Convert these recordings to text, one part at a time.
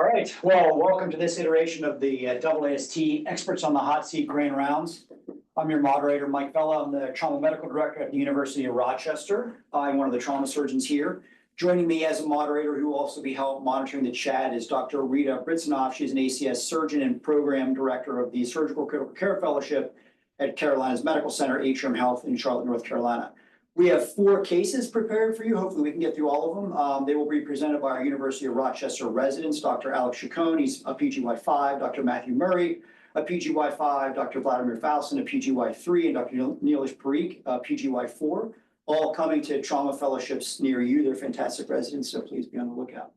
All right, well, welcome to this iteration of the AAST Experts on the Hot Seat Grand Rounds. I'm your moderator, Mike Vella. I'm the Trauma Medical Director at the University of Rochester. I'm one of the trauma surgeons here. Joining me as a moderator who will also be help monitoring the chat is Dr. Rita Brintzenhoff. She's an ACS surgeon and program director of the Surgical Critical Care Fellowship at Carolinas Medical Center, Atrium Health in Charlotte, North Carolina. We have 4 cases prepared for you. Hopefully we can get through all of them. They will be presented by our University of Rochester residents, Dr. Alex Chacon, he's a PGY5, Dr. Matthew Murray, a PGY5, Dr. Vladimir Faustin, a PGY3, and Dr. Neilesh Parikh, a PGY4, all coming to trauma fellowships near you. They're fantastic residents, so please be on the lookout.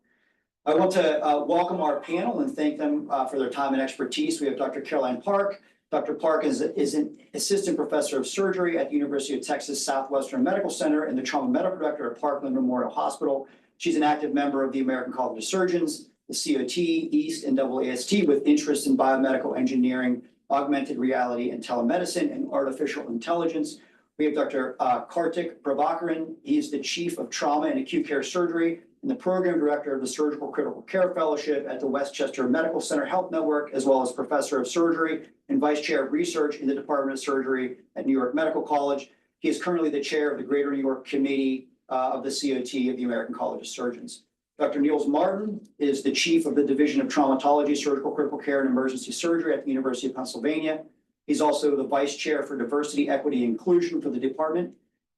I want to welcome our panel and thank them for their time and expertise. We have Dr. Caroline Park. Dr. Park is an assistant professor of surgery at the University of Texas Southwestern Medical Center and the trauma medical director at Parkland Memorial Hospital. She's an active member of the American College of Surgeons, the COT, East, and AAST with interest in biomedical engineering, augmented reality, and telemedicine and artificial intelligence. We have Dr. Kartik Prabhakaran. He is the chief of trauma and acute care surgery and the program director of the Surgical Critical Care Fellowship at the Westchester Medical Center Health Network, as well as professor of surgery and vice chair of research in the Department of Surgery at New York Medical College. He is currently the chair of the Greater New York Committee of the COT of the American College of Surgeons. Dr. Niels Martin is the chief of the Division of Traumatology, Surgical Critical Care, and Emergency Surgery at the University of Pennsylvania. He's also the vice chair for diversity, equity, and inclusion for the department.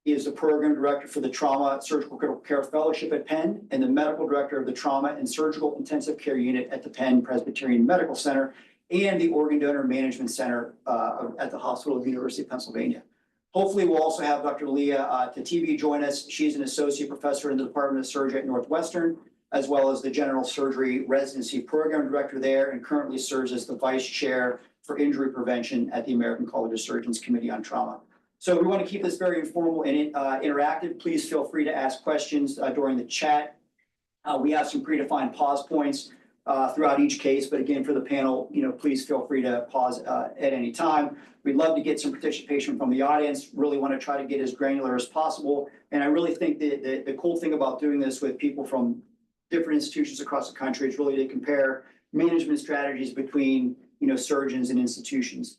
He is the program director for the Trauma Surgical Critical Care Fellowship at Penn and the medical director of the Trauma and Surgical Intensive Care Unit at the Penn Presbyterian Medical Center and the Organ Donor Management Center at the Hospital of the University of Pennsylvania. Hopefully, we'll also have Dr. Leah Tatebe join us. She's an associate professor in the Department of Surgery at Northwestern, as well as the General Surgery Residency Program Director there, and currently serves as the vice chair for injury prevention at the American College of Surgeons Committee on Trauma. So we want to keep this very informal and interactive. Please feel free to ask questions during the chat. We have some predefined pause points throughout each case, but again, for the panel, please feel free to pause at any time. We'd love to get some participation from the audience. Really want to try to get as granular as possible. And I really think that the cool thing about doing this with people from different institutions across the country is really to compare management strategies between surgeons and institutions.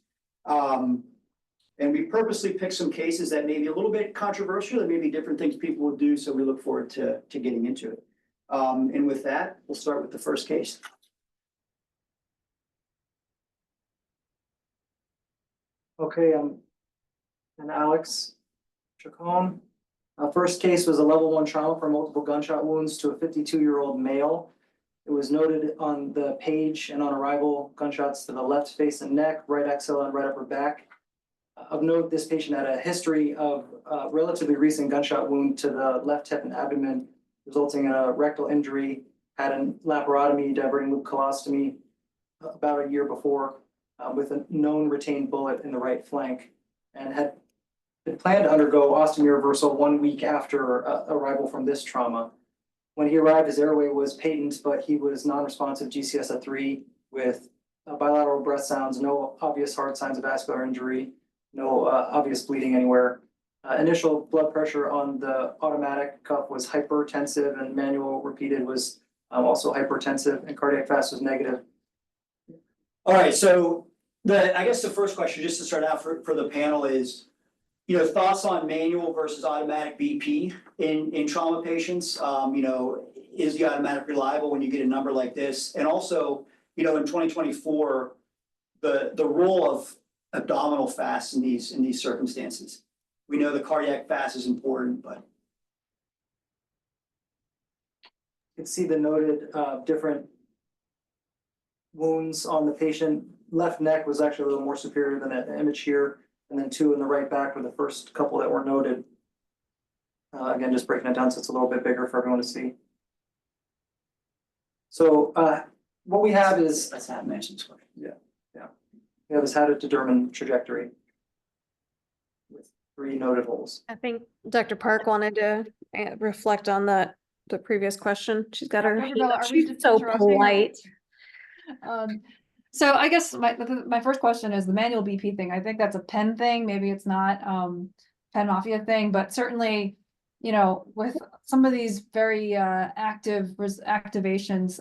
And we purposely picked some cases that may be a little bit controversial, that may be different things people would do. So we look forward to getting into it. And with that, we'll start with the first case. Okay, and Alex Chacon. First case was a level 1 trauma for multiple gunshot wounds to a 52-year-old male. It was noted on the page and on arrival, gunshots to the left face and neck, right axilla, and right upper back. Of note, this patient had a history of relatively recent gunshot wound to the left hip and abdomen, resulting in a rectal injury, had a laparotomy, diverting loop colostomy about a year before, with a known retained bullet in the right flank, and had been planned to undergo ostomy reversal 1 week after arrival from this trauma. When he arrived, his airway was patent, but he was non-responsive GCS at 3 with bilateral breath sounds, no obvious hard signs of vascular injury, no obvious bleeding anywhere. Initial blood pressure on the automatic cuff was hypertensive, and manual repeated was also hypertensive, and cardiac fast was negative. All right, so I guess the first question, just to start out for the panel, is thoughts on manual versus automatic BP in trauma patients. Is the automatic reliable when you get a number like this? And also, in 2024, the role of abdominal fast in these circumstances. We know the cardiac fast is important, but You can see the noted different wounds on the patient. Left neck was actually a little more superior than the image here, and then 2 in the right back were the first couple that were noted. Again, just breaking it down so it's a little bit bigger for everyone to see. So what we have is that's not mentioned. yeah. We have is how to determine trajectory with 3 noted holes. I think Dr. Park wanted to reflect on the previous question. She's got her hand up. She's so polite. So I guess my first question is the manual BP thing. I think that's a Penn thing. Maybe it's not Penn Mafia thing, but certainly, with some of these very active activations,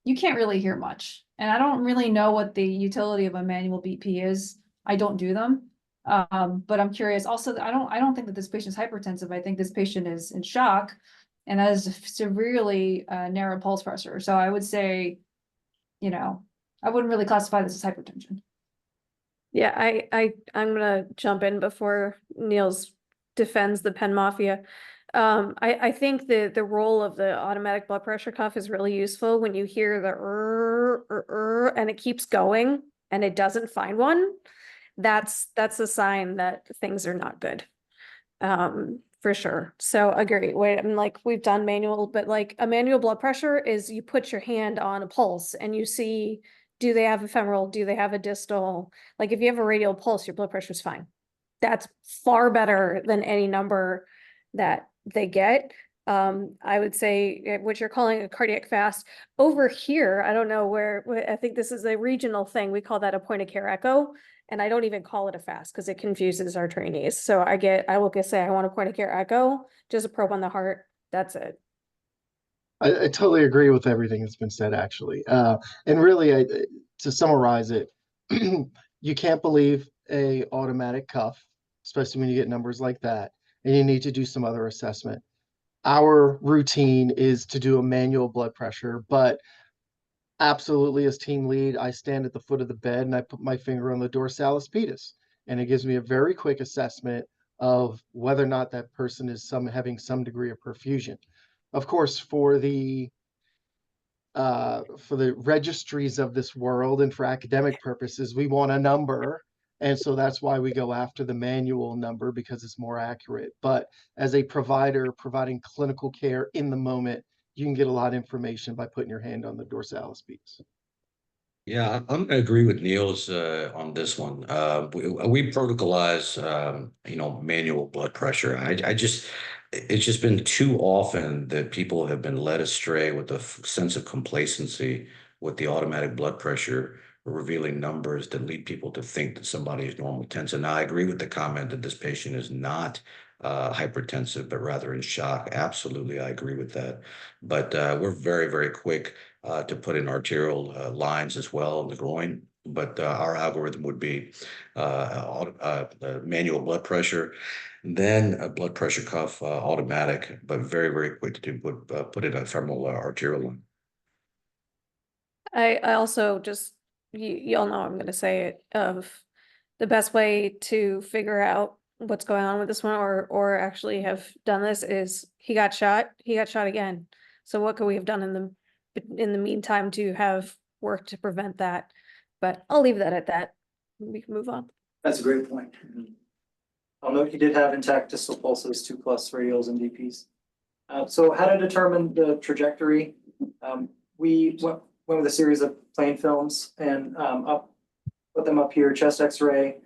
you can't really hear much. And I don't really know what the utility of a manual BP is. I don't do them. But I'm curious also, I don't think that this patient's hypertensive. I think this patient is in shock and has severely narrow pulse pressure. So I would say, you know, I wouldn't really classify this as hypertension. Yeah, I'm gonna jump in before Niels defends the pen mafia. I think the role of the automatic blood pressure cuff is really useful when you hear the and it keeps going and it doesn't find one. That's a sign that things are not good. For sure. So agree. Wait, I'm like, we've done manual, but like a manual blood pressure is you put your hand on a pulse and you see, do they have a femoral? Do they have a distal? Like if you have a radial pulse, your blood pressure is fine. That's far better than any number that they get. I would say what you're calling a cardiac fast over here. I don't know where, I think this is a regional thing. We call that a point of care echo. And I don't even call it a fast because it confuses our trainees. So I will say, I want a point of care echo, just a probe on the heart. That's it. I totally agree with everything that's been said, actually. And really, to summarize it, you can't believe a automatic cuff, especially when you get numbers like that, and you need to do some other assessment. Our routine is to do a manual blood pressure, but absolutely, as team lead, I stand at the foot of the bed and I put my finger on the dorsalis pedis, and it gives me a very quick assessment of whether or not that person is having some degree of perfusion. Of course, for the registries of this world and for academic purposes, we want a number. And so that's why we go after the manual number, because it's more accurate. But as a provider providing clinical care in the moment, you can get a lot of information by putting your hand on the dorsalis pedis. Yeah, I'm gonna agree with Niels on this one. We protocolize, manual blood pressure. It's just been too often that people have been led astray with a sense of complacency with the automatic blood pressure, revealing numbers that lead people to think that somebody is normal tense. And I agree with the comment that this patient is not hypertensive, but rather in shock. Absolutely, I agree with that. But we're very, very quick to put in arterial lines as well in the groin. But our algorithm would be manual blood pressure, then a blood pressure cuff automatic, but very, very quick to put in a femoral arterial line. I also just, y'all know I'm going to say it, of the best way to figure out what's going on with this one or actually have done this is he got shot again. So what could we have done in the meantime to have worked to prevent that? But I'll leave that at that. We can move on. That's a great point. I'll note he did have intact distal pulses, 2+ radials and DPs. So how to determine the trajectory? We went with a series of plain films and put them up here, chest x-ray,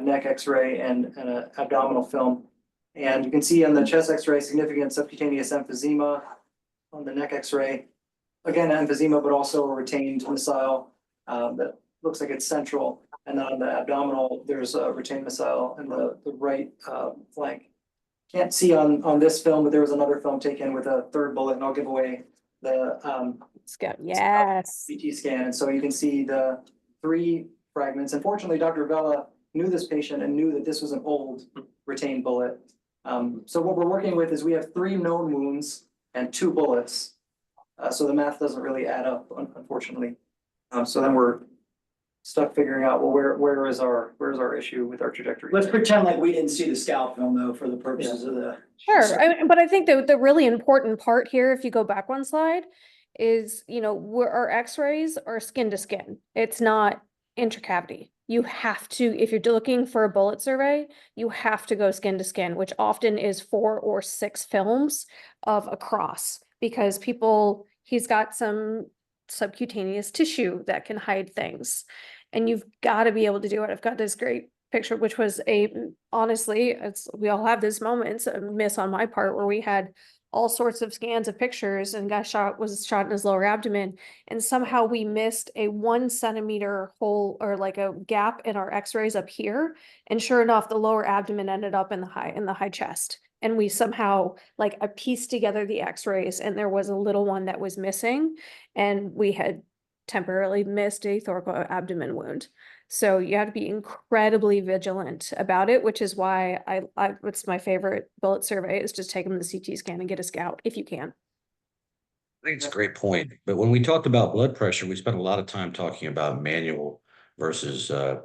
neck x-ray, and an abdominal film. And you can see on the chest x-ray, significant subcutaneous emphysema. On the neck x-ray, again, emphysema, but also a retained missile that looks like it's central. And then on the abdominal, there's a retained missile in the right flank. Can't see on this film, but there was another film taken with a third bullet, and I'll give away the Yes. CT scan. And so you can see the 3 fragments. Unfortunately, Dr. Vella knew this patient and knew that this was an old retained bullet. So what we're working with is we have 3 known wounds and 2 bullets. So the math doesn't really add up, unfortunately. So then we're stuck figuring out, well, where's our issue with our trajectory? Let's pretend like we didn't see the scalp film though, for the purposes of the. Sure, but I think the really important part here, if you go back one slide, is, our x-rays are skin to skin. It's not intracavity. You have to, if you're looking for a bullet survey, you have to go skin to skin, which often is 4 or 6 films of a cross, because he's got some subcutaneous tissue that can hide things. And you've got to be able to do it. I've got this great picture, which was honestly, we all have these moments, a miss on my part, where we had all sorts of scans of pictures and was shot in his lower abdomen. And somehow we missed a 1 centimeter hole or like a gap in our x-rays up here. And sure enough, the lower abdomen ended up in the high chest. And we somehow I pieced together the x-rays and there was a little one that was missing. And we had temporarily missed a thoracoabdomen wound. So you have to be incredibly vigilant about it, which is why it's my favorite bullet survey is just take them to the CT scan and get a scout if you can. I think it's a great point, but when we talked about blood pressure, we spent a lot of time talking about manual versus, the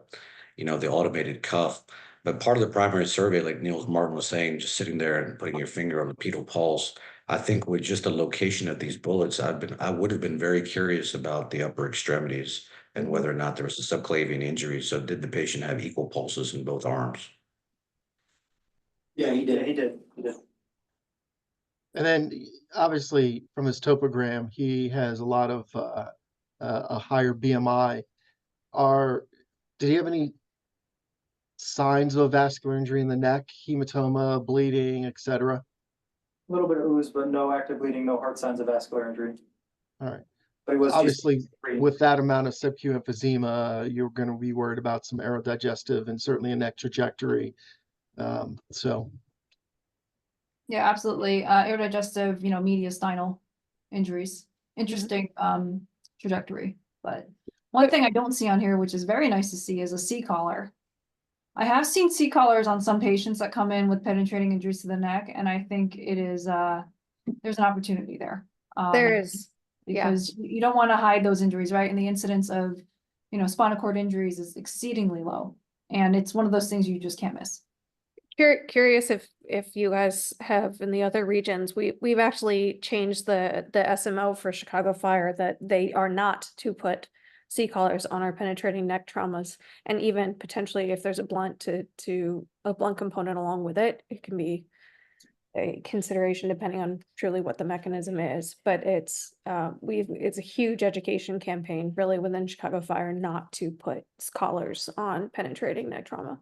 automated cuff. But part of the primary survey, like Niels Martin was saying, just sitting there and putting your finger on the pedal pulse, I think with just the location of these bullets, I would have been very curious about the upper extremities and whether or not there was a subclavian injury. So did the patient have equal pulses in both arms? Yeah, he Yeah, did. he did. And then obviously from his topogram, he has a lot of a higher BMI. Did he have any signs of vascular injury in the neck, hematoma, bleeding, etc.? A little bit of ooze, but no active bleeding, no hard signs of vascular injury. All right. But he was Obviously, GC3. with that amount of subQ emphysema, you're going to be worried about some aerodigestive and certainly a neck trajectory. So Yeah, absolutely. Aerodigestive, mediastinal injuries. Interesting trajectory. But one thing I don't see on here, which is very nice to see, is a C-collar. I have seen C-collars on some patients that come in with penetrating injuries to the neck, and I think it is there's an opportunity there. There is, yeah. Because you don't want to hide those injuries, right? And the incidence of, spinal cord injuries is exceedingly low. And it's one of those things you just can't miss. Curious if you guys have in the other regions, we've actually changed the SMO for Chicago Fire that they are not to put C-collars on our penetrating neck traumas, and even potentially if there's a blunt to a blunt component along with it, it can be a consideration depending on truly what the mechanism is. But it's a huge education campaign really within Chicago Fire not to put collars on penetrating neck trauma.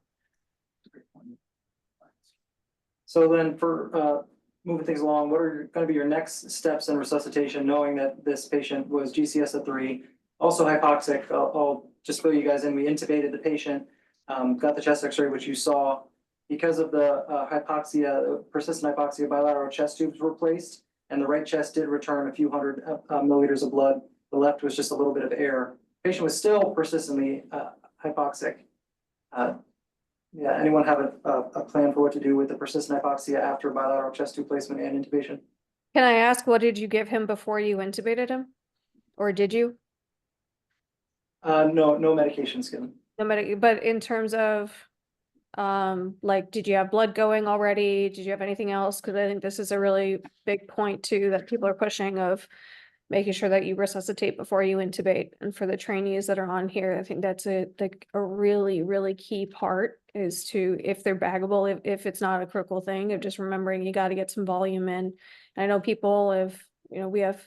So then for moving things along, what are going to be your next steps in resuscitation, knowing that this patient was GCS of 3, also hypoxic? I'll just fill you guys in. We intubated the patient, got the chest x-ray, which you saw. Because of the hypoxia, persistent hypoxia, bilateral chest tubes were placed, and the right chest did return a few hundred milliliters of blood. The left was just a little bit of air. The patient was still persistently hypoxic. Yeah, anyone have a plan for what to do with the persistent hypoxia after bilateral chest tube placement and intubation? Can I ask, what did you give him before you intubated him? Or did you? No medications given. No, but in terms of, did you have blood going already? Did you have anything else? Because I think this is a really big point too, that people are pushing of making sure that you resuscitate before you intubate. And for the trainees that are on here, I think that's a really, really key part is to, if they're baggable, if it's not a critical thing, of just remembering you got to get some volume in. And I know people we have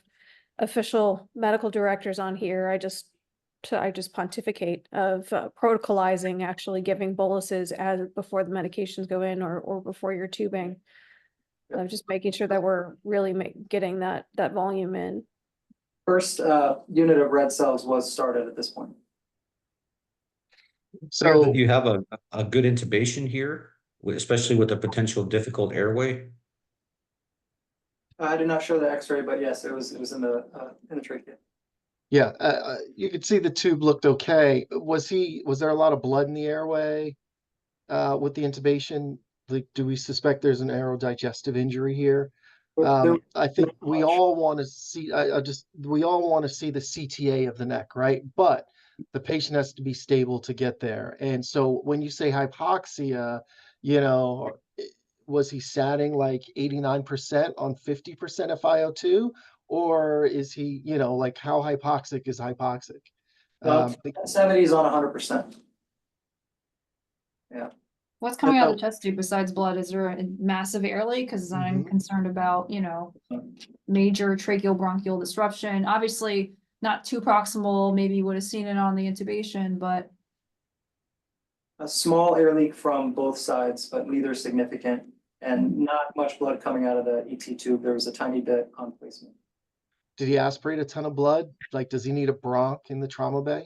official medical directors on here. I just pontificate of protocolizing, actually giving boluses before the medications go in or before you're tubing. I'm just making sure that we're really getting that volume in. First unit of red cells was started at this point. So you have a good intubation here, especially with the potential difficult airway. I did not show the x-ray, but yes, it was in the trachea. yeah, you could see the tube looked okay. Was there a lot of blood in the airway with the intubation? Like, do we suspect there's an aerodigestive injury here? I think we all want to see. We all want to see the CTA of the neck, right? But the patient has to be stable to get there. And so when you say hypoxia, was he satting like 89% on 50% FiO2, or is he, how hypoxic is hypoxic? 70s on 100%. Yeah. What's coming out of the chest tube besides blood? Is there a massive air leak? Because I'm concerned about, major tracheal bronchial disruption. Obviously, not too proximal. Maybe you would have seen it on the intubation, but A small air leak from both sides, but neither significant, and not much blood coming out of the ET tube. There was a tiny bit on placement. Did he aspirate a ton of blood? Like, does he need a bronch in the trauma bay?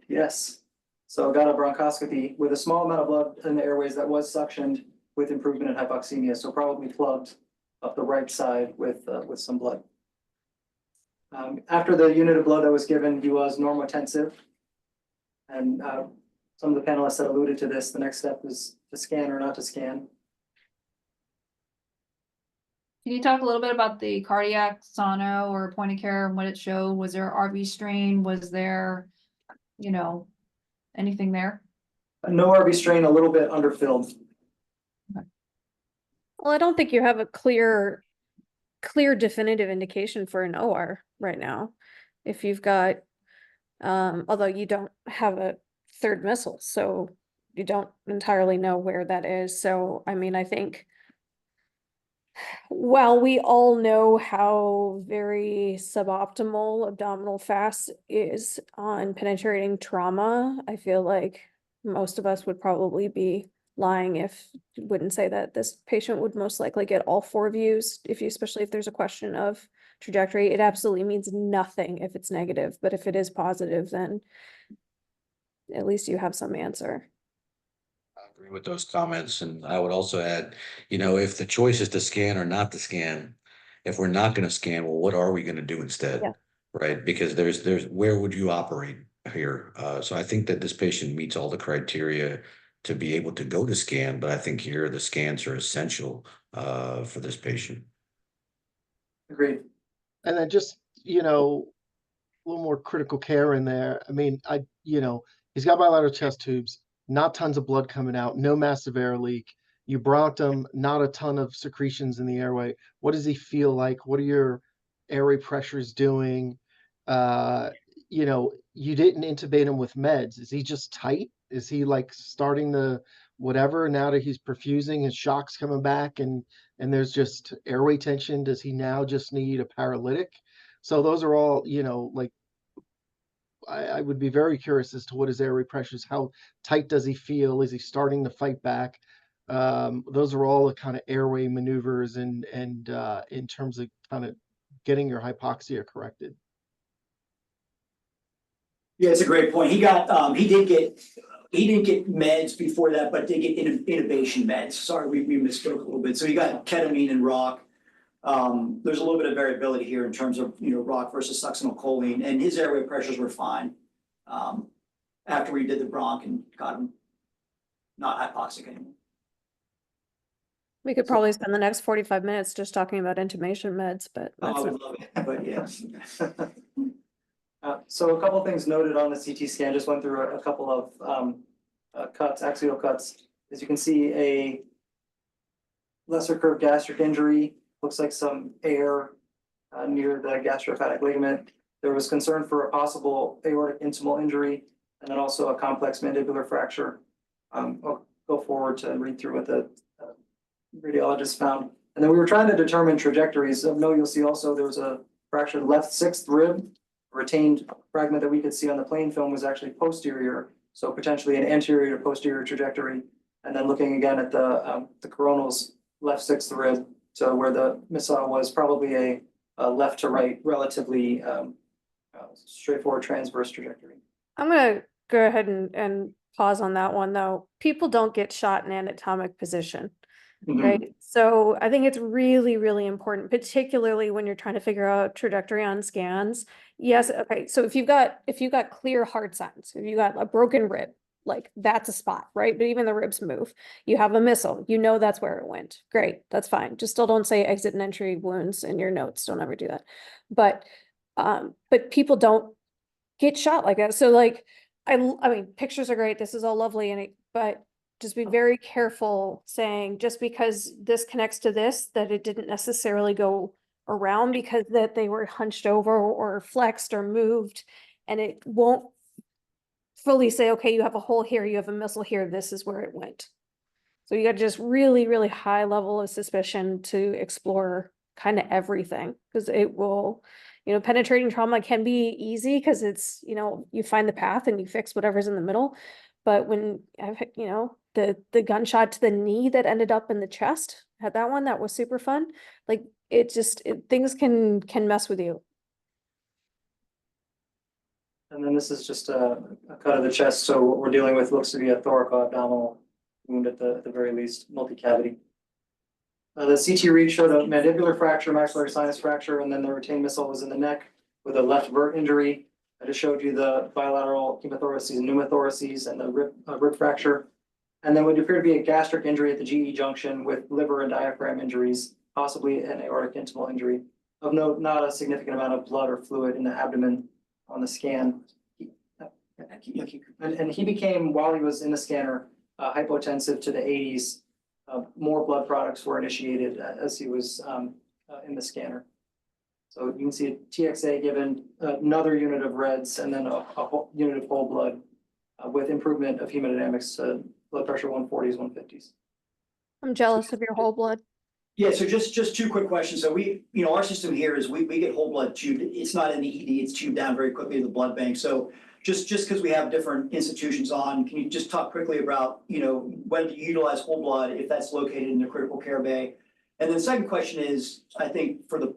Yes. So got a bronchoscopy with a small amount of blood in the airways that was suctioned with improvement in hypoxemia. So probably plugged up the right side with some blood. After the unit of blood that was given, he was normotensive. And some of the panelists had alluded to this. The next step is to scan or not to scan. Can you talk a little bit about the cardiac sono or point of care and what it showed? Was there RV strain? Was there, you know, anything there? No RV strain, a little bit underfilled. Well, I don't think you have a clear definitive indication for an OR right now. If you've got, although you don't have a third missile, so you don't entirely know where that is. So, I mean, I think while we all know how very suboptimal abdominal fast is on penetrating trauma, I feel like most of us would probably be lying if wouldn't say that this patient would most likely get all 4 views, especially if there's a question of trajectory. It absolutely means nothing if it's negative, but if it is positive, then at least you have some answer. I agree with those comments, and I would also add, if the choice is to scan or not to scan, if we're not going to scan, well, what are we going to do instead? Yeah. Right? Because there's where would you operate here? So I think that this patient meets all the criteria to be able to go to scan, but I think here the scans are essential for this patient. Agreed. And then just, a little more critical care in there. I mean, he's got bilateral chest tubes, not tons of blood coming out, no massive air leak. You brought him, not a ton of secretions in the airway. What does he feel like? What are your airway pressures doing? You didn't intubate him with meds. Is he just tight? Is he like starting the whatever now that he's perfusing, his shock's coming back and there's just airway tension? Does he now just need a paralytic? So those are all, like I would be very curious as to what his airway pressure is. How tight does he feel? Is he starting to fight back? Those are all the kind of airway maneuvers and in terms of kind of getting your hypoxia corrected. Yeah, it's a great point. He didn't get meds before that, but did get intubation meds. Sorry, we misspoke a little bit. So he got ketamine and rock. There's a little bit of variability here in terms of, rock versus succinylcholine, and his airway pressures were fine. After we did the bronch and got him not hypoxic anymore. We could probably spend the next 45 minutes just talking about intubation meds, but I that's would love it, but yes. So a couple of things noted on the CT scan, just went through a couple of cuts, axial cuts. As you can see, a lesser curved gastric injury, looks like some air near the gastrohepatic ligament. There was concern for a possible aortic intimal injury, and then also a complex mandibular fracture. I'll go forward to read through what the radiologist found. And then we were trying to determine trajectories. Of note, you'll see also there was a fractured left 6th rib. Retained fragment that we could see on the plain film was actually posterior, so potentially an anterior to posterior trajectory. And then looking again at the coronals, left 6th rib, so where the missile was probably a left to right, relatively straightforward transverse trajectory. I'm gonna go ahead and pause on that one though. People don't get shot in anatomic position. Right. So I think it's really, really important, particularly when you're trying to figure out trajectory on scans. Yes. Okay. So if you've got clear hard signs, if you got a broken rib, like that's a spot, right? But even the ribs move. You have a missile, that's where it went. Great. That's fine. Just still don't say exit and entry wounds in your notes. Don't ever do that. But people don't get shot like that. So like, I mean, pictures are great. This is all lovely. But just be very careful saying just because this connects to this, that it didn't necessarily go around because that they were hunched over or flexed or moved, and it won't fully say, okay, you have a hole here, you have a missile here, this is where it went. So you got just really, really high level of suspicion to explore kind of everything, because it will, penetrating trauma can be easy because it's, you find the path and you fix whatever's in the middle. But when the gunshot to the knee that ended up in the chest, had that one that was super fun. Like things can mess with you. And then this is just a cut of the chest. So what we're dealing with looks to be a thoracoabdominal wound at the very least, multi-cavity. The CT read showed a mandibular fracture, maxillary sinus fracture, and then the retained missile was in the neck. with a left vert injury. I just showed you the bilateral hemothoraces and pneumothoraces and the rib fracture. And then would appear to be a gastric injury at the GE junction with liver and diaphragm injuries, possibly an aortic intimal injury. Of note, not a significant amount of blood or fluid in the abdomen on the scan. And he became, while he was in the scanner, hypotensive to the 80s. More blood products were initiated as he was in the scanner. So you can see a TXA given, another unit of reds, and then a whole unit of whole blood with improvement of hemodynamics to blood pressure 140s, 150s. I'm jealous of your whole blood. Yeah, so just two quick questions. So we, our system here is we get whole blood tubed. It's not in the ED, it's tubed down very quickly to the blood bank. So just because we have different institutions on, can you just talk quickly about, when to utilize whole blood if that's located in the critical care bay? And then the second question is, I think for the,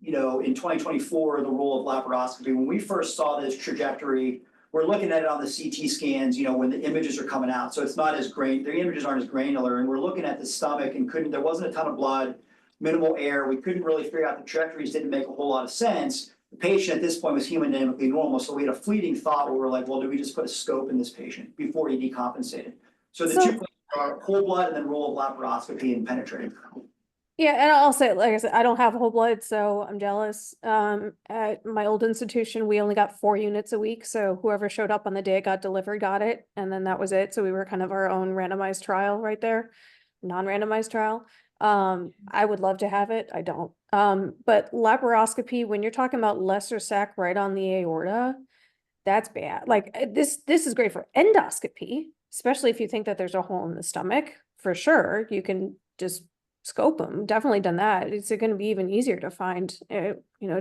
in 2024, the role of laparoscopy, when we first saw this trajectory, we're looking at it on the CT scans, when the images are coming out. So it's not as the images aren't as granular, and we're looking at the stomach and there wasn't a ton of blood, minimal air. We couldn't really figure out the trajectories, didn't make a whole lot of sense. The patient at this point was hemodynamically normal. So we had a fleeting thought where we're like, well, do we just put a scope in this patient before he decompensated? So the two are whole blood and then role of laparoscopy and penetrating. Yeah, and I'll say, like I said, I don't have whole blood, so I'm jealous. At my old institution, we only got 4 units a week, so whoever showed up on the day it got delivered got it, and then that was it. So we were kind of our own randomized trial right there, non-randomized trial. I would love to have it. I don't. But laparoscopy, when you're talking about lesser sac right on the aorta, that's bad. Like this is great for endoscopy, especially if you think that there's a hole in the stomach. For sure, you can just scope them. Definitely done that. It's going to be even easier to find,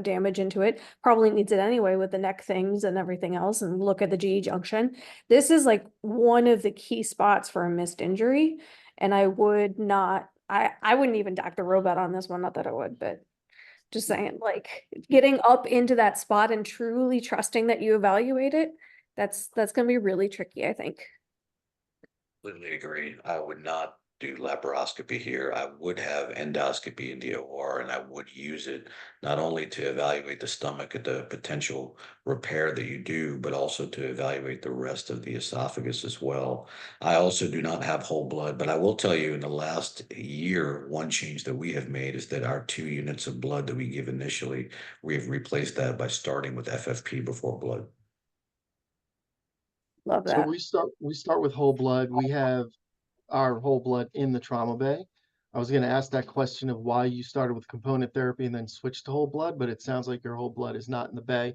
damage into it. Probably needs it anyway with the neck things and everything else, and look at the GE junction. This is like one of the key spots for a missed injury. And I would not, I wouldn't even Dr. Robot on this one. Not that I would, but just saying, like getting up into that spot and truly trusting that you evaluate it. That's going to be really tricky, I think. Completely agree. I would not do laparoscopy here. I would have endoscopy in the OR, and I would use it not only to evaluate the stomach and the potential repair that you do, but also to evaluate the rest of the esophagus as well. I also do not have whole blood, but I will tell you in the last year, one change that we have made is that our 2 units of blood that we give initially, we've replaced that by starting with FFP before blood. Love So that. we start with whole blood. We have our whole blood in the trauma bay. I was going to ask that question of why you started with component therapy and then switched to whole blood, but it sounds like your whole blood is not in the bay.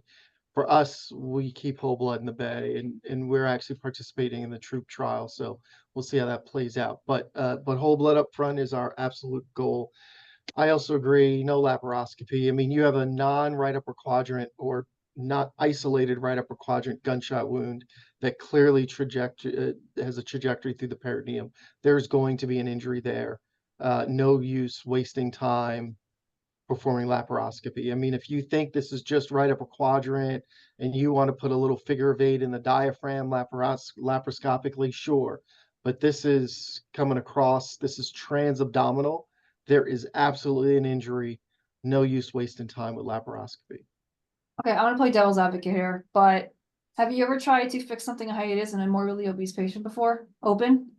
For us, we keep whole blood in the bay, and we're actually participating in the troop trial, so we'll see how that plays out. But whole blood up front is our absolute goal. I also agree, no laparoscopy. I mean, you have a non-right upper quadrant or not isolated right upper quadrant gunshot wound that clearly has a trajectory through the peritoneum. There's going to be an injury there. No use wasting time performing laparoscopy. I mean, if you think this is just right upper quadrant and you want to put a little figure of 8 in the diaphragm laparoscopically, sure. But this is coming across, this is transabdominal. There is absolutely an injury. No use wasting time with laparoscopy. Okay, I want to play devil's advocate here, but have you ever tried to fix something in hiatus in a morbidly obese patient before? Open?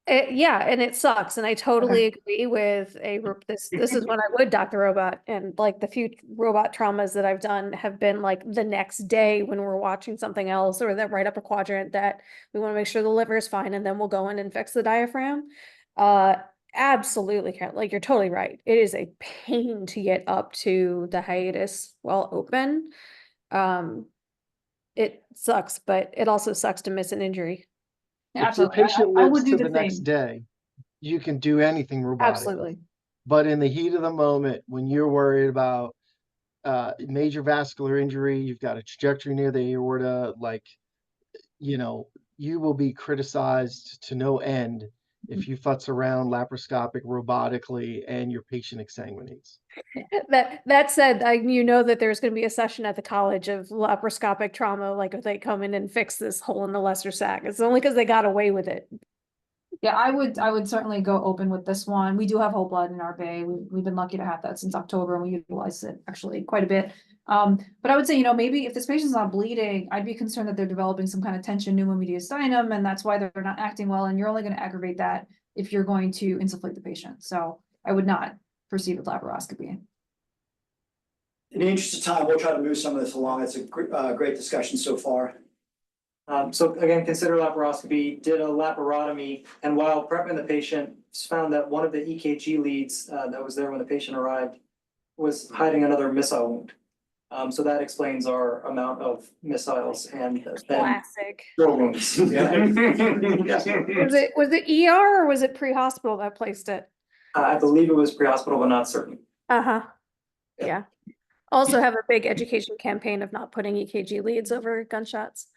Yeah, and it sucks. And I totally agree with this is when I would Dr. Robot, and like the few robot traumas that I've done have been like the next day when we're watching something else or that right upper quadrant that we want to make sure the liver is fine, and then we'll go in and fix the diaphragm. Absolutely, Karen. Like you're totally right. It is a pain to get up to the hiatus while open. It sucks, but it also sucks to miss an injury. Yeah, If your absolutely. patient I lives would do to the the next same. day, you can do anything robotic. Absolutely. But in the heat of the moment, when you're worried about major vascular injury, you've got a trajectory near the aorta, like, you will be criticized to no end if you futz around laparoscopic robotically and your patient exsanguinates. That said, that there's going to be a session at the college of laparoscopic trauma, like if they come in and fix this hole in the lesser sac. It's only because they got away with it. Yeah, I would certainly go open with this one. We do have whole blood in our bay. We've been lucky to have that since October, and we utilize it actually quite a bit. But I would say, you know, maybe if this patient's not bleeding, I'd be concerned that they're developing some kind of tension pneumomediastinum, and that's why they're not acting well, and you're only gonna aggravate that if you're going to insufflate the patient. So I would not proceed with laparoscopy. In the interest of time, we'll try to move some of this along. It's a great discussion so far. So again, consider laparoscopy, did a laparotomy, and while prepping the patient, found that one of the EKG leads that was there when the patient arrived was hiding another missile wound. So that explains our amount of missiles and then Classic. wounds. Yeah. Was it ER or was it pre-hospital that placed it? I believe it was pre-hospital, but not certain. Uh-huh. Yeah. Yeah. Also have a big education campaign of not putting EKG leads over gunshots.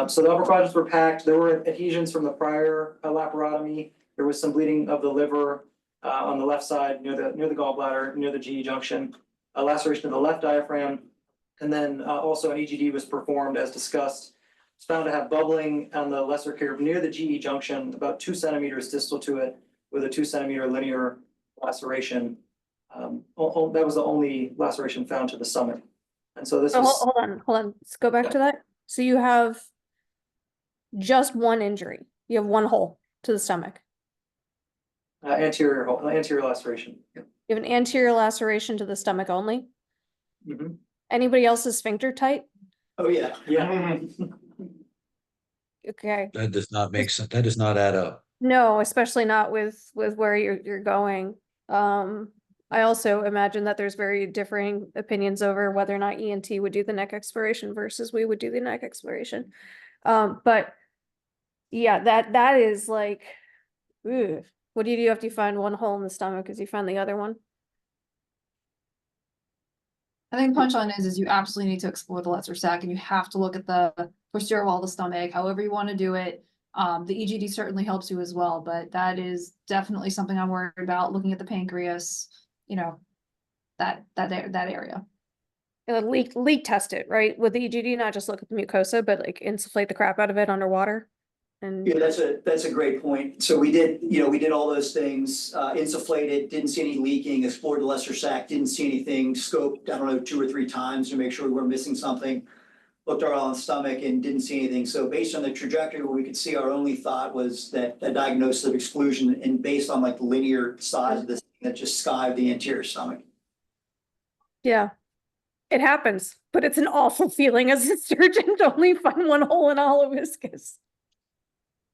So the upper quadrants were packed. There were adhesions from the prior laparotomy. There was some bleeding of the liver on the left side near the gallbladder, near the GE junction, a laceration of the left diaphragm, and then also an EGD was performed as discussed. It's found to have bubbling on the lesser curve near the GE junction, about 2 centimeters distal to it, with a 2 centimeter linear laceration. That was the only laceration found to the stomach. And so this Oh, was hold on. Let's go back to that. So you have just one injury. You have one hole to the stomach. anterior laceration. Yep. You have an anterior laceration to the stomach only. Mhm. Anybody else's sphincter tight? Oh, yeah. Yeah. Okay. That does not make sense. That does not add up. No, especially not with where you're going. I also imagine that there's very differing opinions over whether or not ENT would do the neck exploration versus we would do the neck exploration. But yeah, that is like, ugh. What do you do after you find one hole in the stomach? Because you found the other one? I think punchline is you absolutely need to explore the lesser sac, and you have to look at the posterior wall of the stomach, however you want to do it. The EGD certainly helps you as well, but that is definitely something I'm worried about, looking at the pancreas, you know, that area. Leak test it, right? With the EGD, not just look at the mucosa, but like insufflate the crap out of it underwater. And Yeah, that's a great point. So we did all those things, insufflated, didn't see any leaking, explored the lesser sac, didn't see anything, scoped, I don't know, 2 or 3 times to make sure we weren't missing something. Looked around the stomach and didn't see anything. So based on the trajectory, what we could see, our only thought was that a diagnosis of exclusion, and based on like the linear size of this thing that just skived the anterior stomach. yeah, it happens, but it's an awful feeling as a surgeon to only find one hole in all of viscous.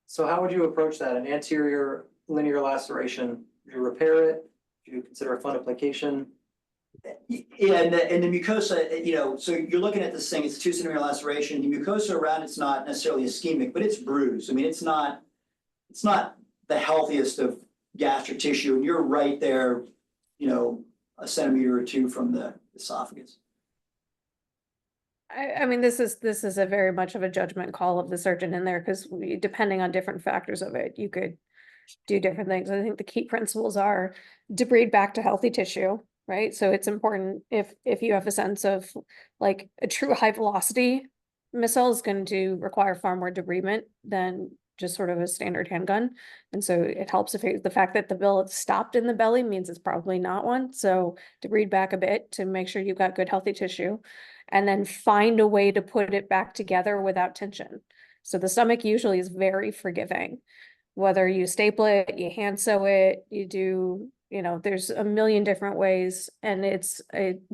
So how would you approach that? An anterior linear laceration, do you repair it? Do you consider a fundoplication? Yeah, and the mucosa, so you're looking at this thing, it's a 2 centimeter laceration. The mucosa around it's not necessarily ischemic, but it's bruised. I mean, it's not the healthiest of gastric tissue, and you're right there, a centimeter or 2 from the esophagus. I mean, this is a very much of a judgment call of the surgeon in there, because depending on different factors of it, you could do different things. I think the key principles are debride back to healthy tissue, right? So it's important if you have a sense of like a true high velocity missile is going to require far more debridement than just sort of a standard handgun. And so it helps if the fact that the billet stopped in the belly means it's probably not one. So debride back a bit to make sure you've got good healthy tissue, and then find a way to put it back together without tension. So the stomach usually is very forgiving. Whether you staple it, you hand sew it, you do, there's a million different ways. And it's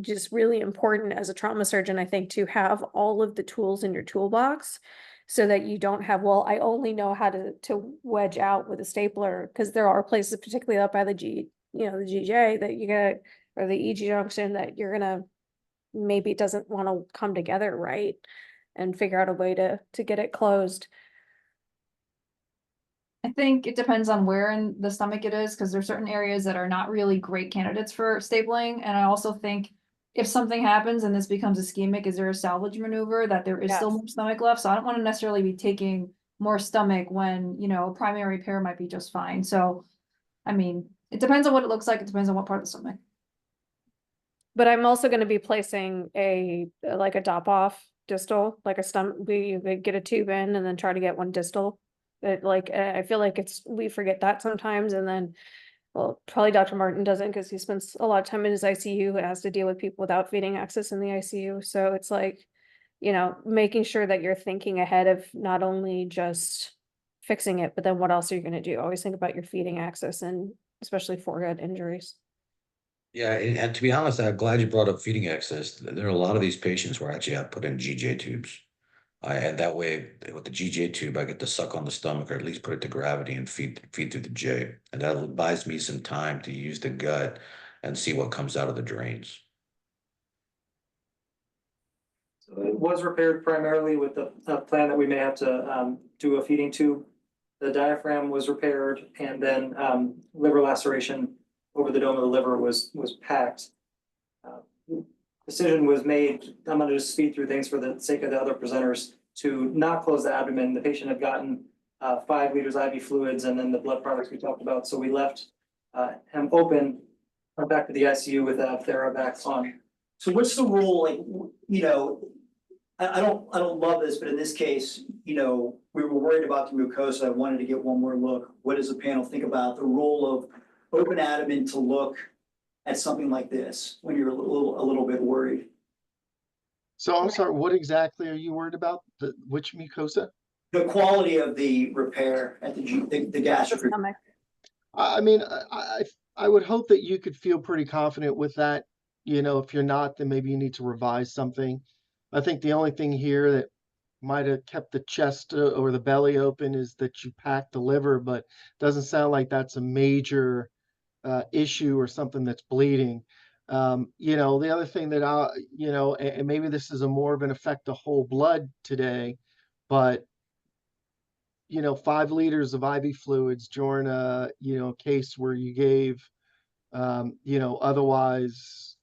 just really important as a trauma surgeon, I think, to have all of the tools in your toolbox so that you don't have, well, I only know how to wedge out with a stapler, because there are places, particularly up by the the GJ that you get, or the EG junction, that you're gonna, maybe it doesn't want to come together right, and figure out a way to get it closed. I think it depends on where in the stomach it is, because there's certain areas that are not really great candidates for stapling. And I also think if something happens and this becomes ischemic, is there a salvage maneuver that there is still Yes. more stomach left? So I don't want to necessarily be taking more stomach when, a primary repair might be just fine. So, I mean, it depends on what it looks like. It depends on what part of the stomach. But I'm also going to be placing a dop off distal, like a stomach. We get a tube in and then try to get one distal. I feel like we forget that sometimes, and then well, probably Dr. Martin doesn't because he spends a lot of time in his ICU and has to deal with people without feeding access in the ICU. So it's like, making sure that you're thinking ahead of not only just fixing it, but then what else are you going to do? Always think about your feeding access and especially forehead injuries. Yeah, and to be honest, I'm glad you brought up feeding access. There are a lot of these patients where I actually have put in GJ tubes. And that way, with the GJ tube, I get to suck on the stomach or at least put it to gravity and feed through the J. And that'll buys me some time to use the gut and see what comes out of the drains. So it was repaired primarily with the plan that we may have to do a feeding tube. The diaphragm was repaired, and then liver laceration over the dome of the liver was packed. Decision was made, I'm going to just speed through things for the sake of the other presenters, to not close the abdomen. The patient had gotten 5 liters IV fluids and then the blood products we talked about. So we left him open, went back to the ICU with Therabax on. So what's the rule, like, I don't love this, but in this case, we were worried about the mucosa. I wanted to get one more look. What does the panel think about the role of open abdomen to look at something like this when you're a little bit worried? So I'm sorry, what exactly are you worried about? Which mucosa? The quality of the repair at the gastric. Stomach. I mean, I would hope that you could feel pretty confident with that. If you're not, then maybe you need to revise something. I think the only thing here that might have kept the chest or the belly open is that you packed the liver, but doesn't sound like that's a major issue or something that's bleeding. The other thing that and maybe this is a more of an effect of whole blood today, but 5 liters of IV fluids during a case where you gave otherwise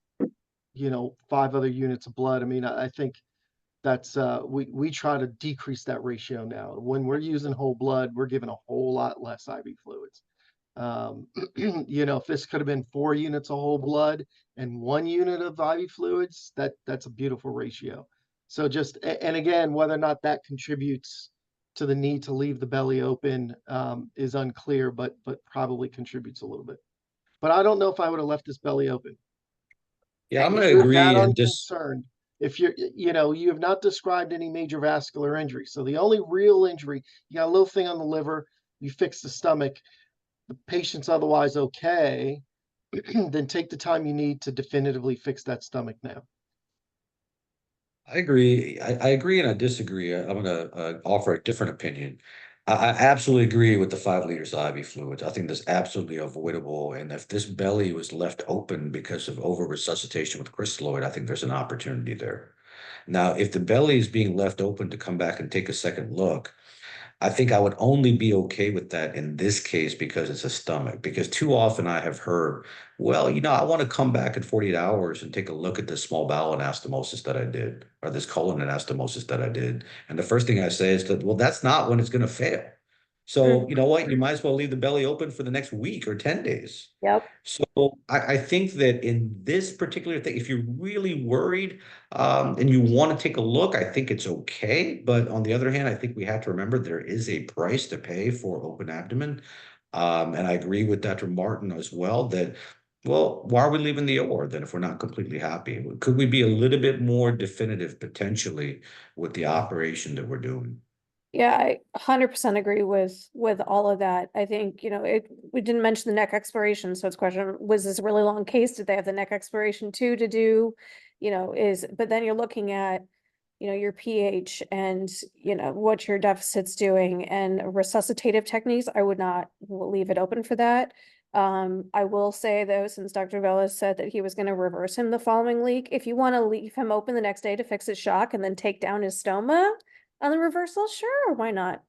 5 other units of blood. I mean, I think that's we try to decrease that ratio now. When we're using whole blood, we're giving a whole lot less IV fluids. If this could have been 4 units of whole blood and 1 unit of IV fluids, that's a beautiful ratio. So and again, whether or not that contributes to the need to leave the belly open is unclear, but probably contributes a little bit. But I don't know if I would have left this belly open. Yeah, I'm If going to you're agree that and just. unconcerned, if you have not described any major vascular injury. So the only real injury, you got a little thing on the liver, you fix the stomach, the patient's otherwise okay, then take the time you need to definitively fix that stomach now. I agree. I agree and I disagree. I'm going to offer a different opinion. I absolutely agree with the 5 liters of IV fluids. I think that's absolutely avoidable. And if this belly was left open because of over resuscitation with crystalloid, I think there's an opportunity there. Now, if the belly is being left open to come back and take a second look, I think I would only be okay with that in this case because it's a stomach. Because too often I have heard, well, I want to come back in 48 hours and take a look at this small bowel anastomosis that I did, or this colon anastomosis that I did. And the first thing I say is that, well, that's not when it's going to fail. So you know what? You might as well leave the belly open for the next week or 10 days. Yep. So I think that in this particular thing, if you're really worried and you want to take a look, I think it's okay. But on the other hand, I think we have to remember there is a price to pay for open abdomen. And I agree with Dr. Martin as well that, well, why are we leaving the OR then if we're not completely happy? Could we be a little bit more definitive potentially with the operation that we're doing? Yeah, I 100% agree with all of that. I think, we didn't mention the neck exploration, so it's a question, was this a really long case? Did they have the neck exploration too to do? But then you're looking at, your pH and, what your deficit's doing and resuscitative techniques. I would not leave it open for that. I will say though, since Dr. Vella said that he was going to reverse him the following week, if you want to leave him open the next day to fix his shock and then take down his stoma on the reversal, sure, why not?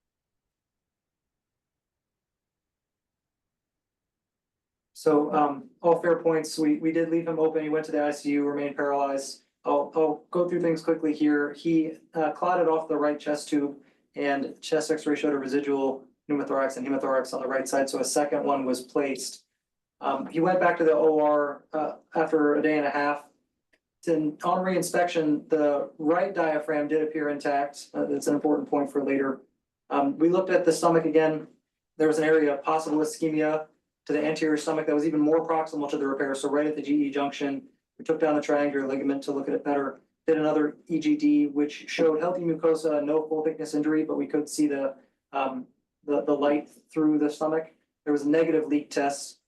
So all fair points. We did leave him open. He went to the ICU, remained paralyzed. I'll go through things quickly here. He clotted off the right chest tube, and chest X-ray showed a residual pneumothorax and hemothorax on the right side. So a second one was placed. He went back to the OR after a day and a half. On reinspection, the right diaphragm did appear intact. That's an important point for later. We looked at the stomach again. There was an area of possible ischemia. to the anterior stomach that was even more proximal to the repair, so right at the GE junction. We took down the triangular ligament to look at it better. Did another EGD, which showed healthy mucosa, no full thickness injury, but we could see the light through the stomach. There was a negative leak test.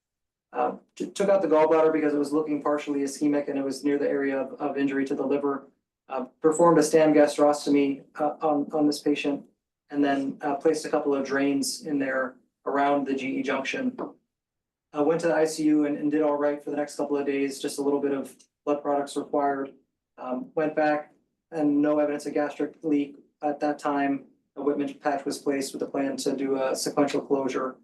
Took out the gallbladder because it was looking partially ischemic and it was near the area of injury to the liver. Performed a stem gastrostomy on this patient, and then placed a couple of drains in there around the GE junction. Went to the ICU and did all right for the next couple of days, just a little bit of blood products required. Went back and no evidence of gastric leak at that time. A Whitman patch was placed with a plan to do a sequential closure,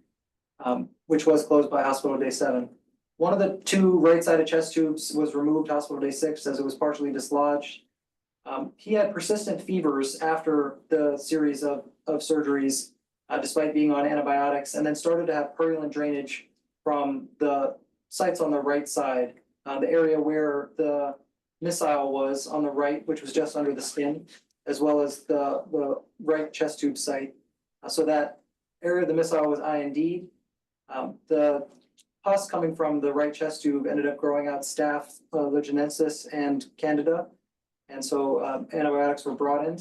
which was closed by hospital day 7. One of the 2 right-sided chest tubes was removed hospital day 6 as it was partially dislodged. He had persistent fevers after the series of surgeries, despite being on antibiotics, and then started to have purulent drainage from the sites on the right side, the area where the missile was on the right, which was just under the skin, as well as the right chest tube site. So that area of the missile was IND. The pus coming from the right chest tube ended up growing out staph legionensis and candida. And so antibiotics were brought in.